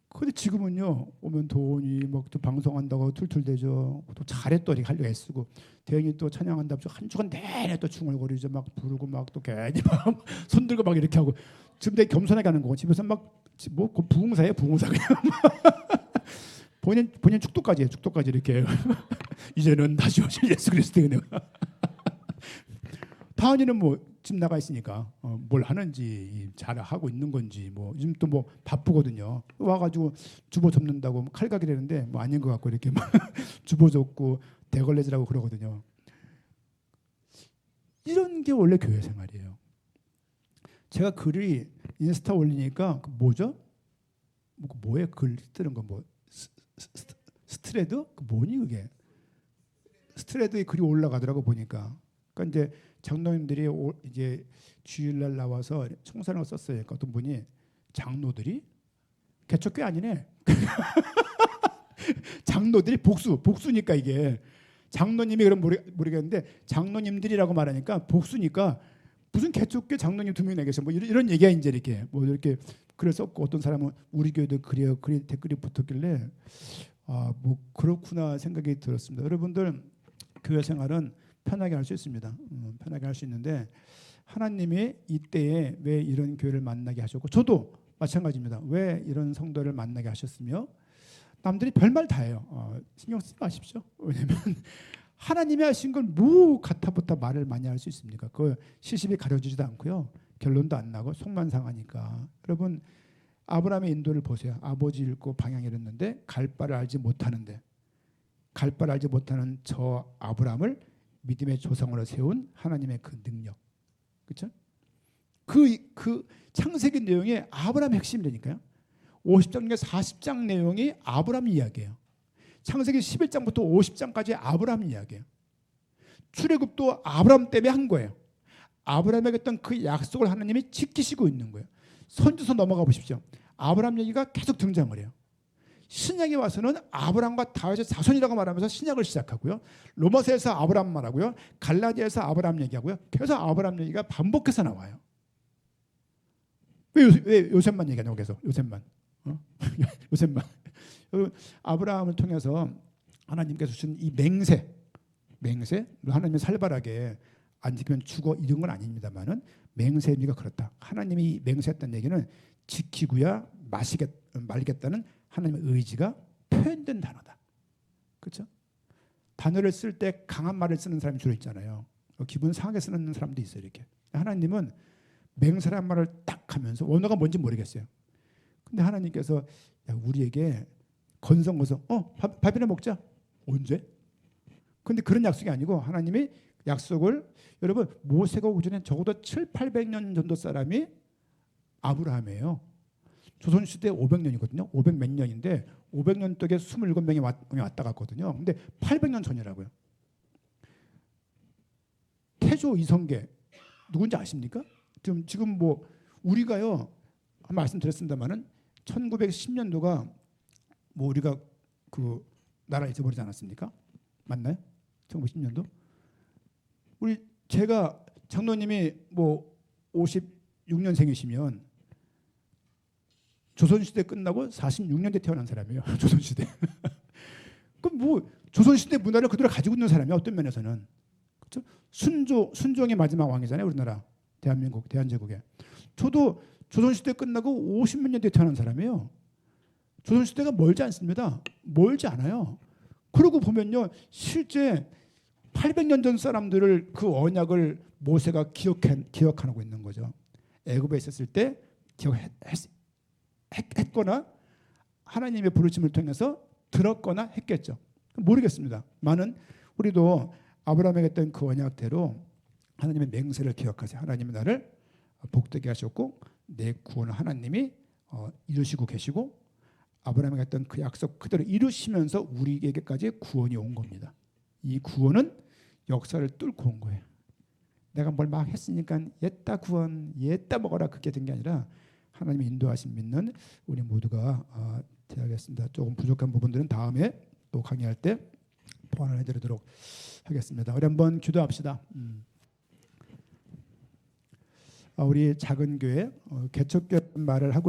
근데 지금은요 오면 돈이 막 또 방송한다고 툴툴대죠. 또 잘해 또 이렇게 하려고 애쓰고 대형이 또 찬양한다고 한 주간 내내 또 중얼거리죠. 막 부르고 막 또 괜히 막 손들고 막 이렇게 하고 지금 되게 겸손하게 하는 거고 집에서 막 뭐 부흥사예요 부흥사 그냥. 본인 축도까지 해요. 축도까지 이렇게. 이제는 다시 오실 예수 그리스도의 은혜가. 다은이는 뭐 집 나가 있으니까 뭘 하는지 잘 하고 있는 건지 뭐 요즘 또 뭐 바쁘거든요. 와가지고 주보 접는다고 뭐 칼각이 되는데 뭐 아닌 것 같고 이렇게 막 주보 접고 대걸레질하고 그러거든요. 이런 게 원래 교회 생활이에요. 제가 글이 인스타 올리니까 그 뭐죠? 뭐에 글 뜨는 거 뭐 스트레드? 그 뭐니 그게? 스트레드에 글이 올라가더라고 보니까. 그러니까 이제 장로님들이 이제 주일날 나와서 청산을 썼어요. 그러니까 어떤 분이 장로들이 개척교회 아니네. 장로들이 복수니까 이게 장로님이 그럼 모르겠는데 장로님들이라고 말하니까 복수니까 무슨 개척교회 장로님 2명이나 계셔 뭐 이런 얘기야 이제 이렇게 뭐 이렇게 글을 썼고 어떤 사람은 우리 교회도 그래요. 그래 댓글이 붙었길래 아 뭐 그렇구나 생각이 들었습니다. 여러분들 교회 생활은 편하게 할 수 있습니다. 편하게 할 수 있는데 하나님이 이때에 왜 이런 교회를 만나게 하셨고 저도 마찬가지입니다. 왜 이런 성도를 만나게 하셨으며 남들이 별말 다 해요. 신경 쓰지 마십시오. 왜냐하면 하나님이 하신 걸 뭐 가타부타 말을 많이 할 수 있습니까? 그 시집이 가려지지도 않고요. 결론도 안 나고 속만 상하니까. 여러분 아브라함의 인도를 보세요. 아버지 잃고 방향 잃었는데 갈 바를 알지 못하는데 갈 바를 알지 못하는 저 아브라함을 믿음의 조상으로 세운 하나님의 그 능력. 그렇죠? 그 창세기 내용이 아브라함의 핵심이라니까요. 50장 중에 40장 내용이 아브라함 이야기예요. 창세기 11장부터 50장까지 아브라함 이야기예요. 출애굽도 아브라함 때문에 한 거예요. 아브라함에게 했던 그 약속을 하나님이 지키시고 있는 거예요. 선지서 넘어가 보십시오. 아브라함 얘기가 계속 등장을 해요. 신약에 와서는 아브라함과 다윗의 자손이라고 말하면서 신약을 시작하고요. 로마서에서 아브라함 말하고요. 갈라디아에서 아브라함 얘기하고요. 계속 아브라함 얘기가 반복해서 나와요. 왜 요셉만 얘기하냐고 계속 요셉만. 요셉만. 아브라함을 통해서 하나님께서 주신 이 맹세 하나님이 살벌하게 안 지키면 죽어 이런 건 아닙니다만은 맹세의 의미가 그렇다. 하나님이 맹세했다는 얘기는 지키고야 말겠다는 하나님의 의지가 표현된 단어다. 그렇죠? 단어를 쓸 때 강한 말을 쓰는 사람이 주로 있잖아요. 기분 상하게 쓰는 사람도 있어요. 이렇게. 하나님은 맹세란 말을 딱 하면서 원어가 뭔지 모르겠어요. 근데 하나님께서 야, 우리에게 건성건성 밥이나 먹자. 언제? 근데 그런 약속이 아니고 하나님이 약속을 여러분 모세가 오기 전에 적어도 700~800년 정도 사람이 아브라함이에요. 조선시대 500년이거든요. 500 몇 년인데 500년 동에 27명이 왔다 갔거든요. 근데 800년 전이라고요. 태조 이성계 누군지 아십니까? 지금 뭐 우리가요 한 말씀드렸습니다만은 1910년도가 뭐 우리가 그 나라 잊어버리지 않았습니까? 맞나요? 1910년도? 제가 장로님이 뭐 56년생이시면 조선시대 끝나고 46년대 태어난 사람이에요. 조선시대. 그럼 뭐 조선시대 문화를 그대로 가지고 있는 사람이야. 어떤 면에서는. 그렇죠? 순종의 마지막 왕이잖아요. 우리나라. 대한민국, 대한제국에. 저도 조선시대 끝나고 50몇 년대 태어난 사람이에요. 조선시대가 멀지 않습니다. 멀지 않아요. 그러고 보면요. 실제 800년 전 사람들을 그 언약을 모세가 기억하고 있는 거죠. 애굽에 있었을 때 했거나 하나님의 부르심을 통해서 들었거나 했겠죠. 모르겠습니다. 많은 우리도 아브라함에게 했던 그 언약대로 하나님의 맹세를 기억하세요. 하나님이 나를 복되게 하셨고 내 구원을 하나님이 이루시고 계시고 아브라함에게 했던 그 약속 그대로 이루시면서 우리에게까지 구원이 온 겁니다. 이 구원은 역사를 뚫고 온 거예요. 내가 뭘 막 했으니까 옛다 구원, 옛다 먹어라 그게 된 게 아니라 하나님의 인도하심 믿는 우리 모두가 되어야겠습니다. 조금 부족한 부분들은 다음에 또 강의할 때 보완을 해드리도록 하겠습니다. 우리 한번 기도합시다. 우리 작은 교회 개척교회 말을 하고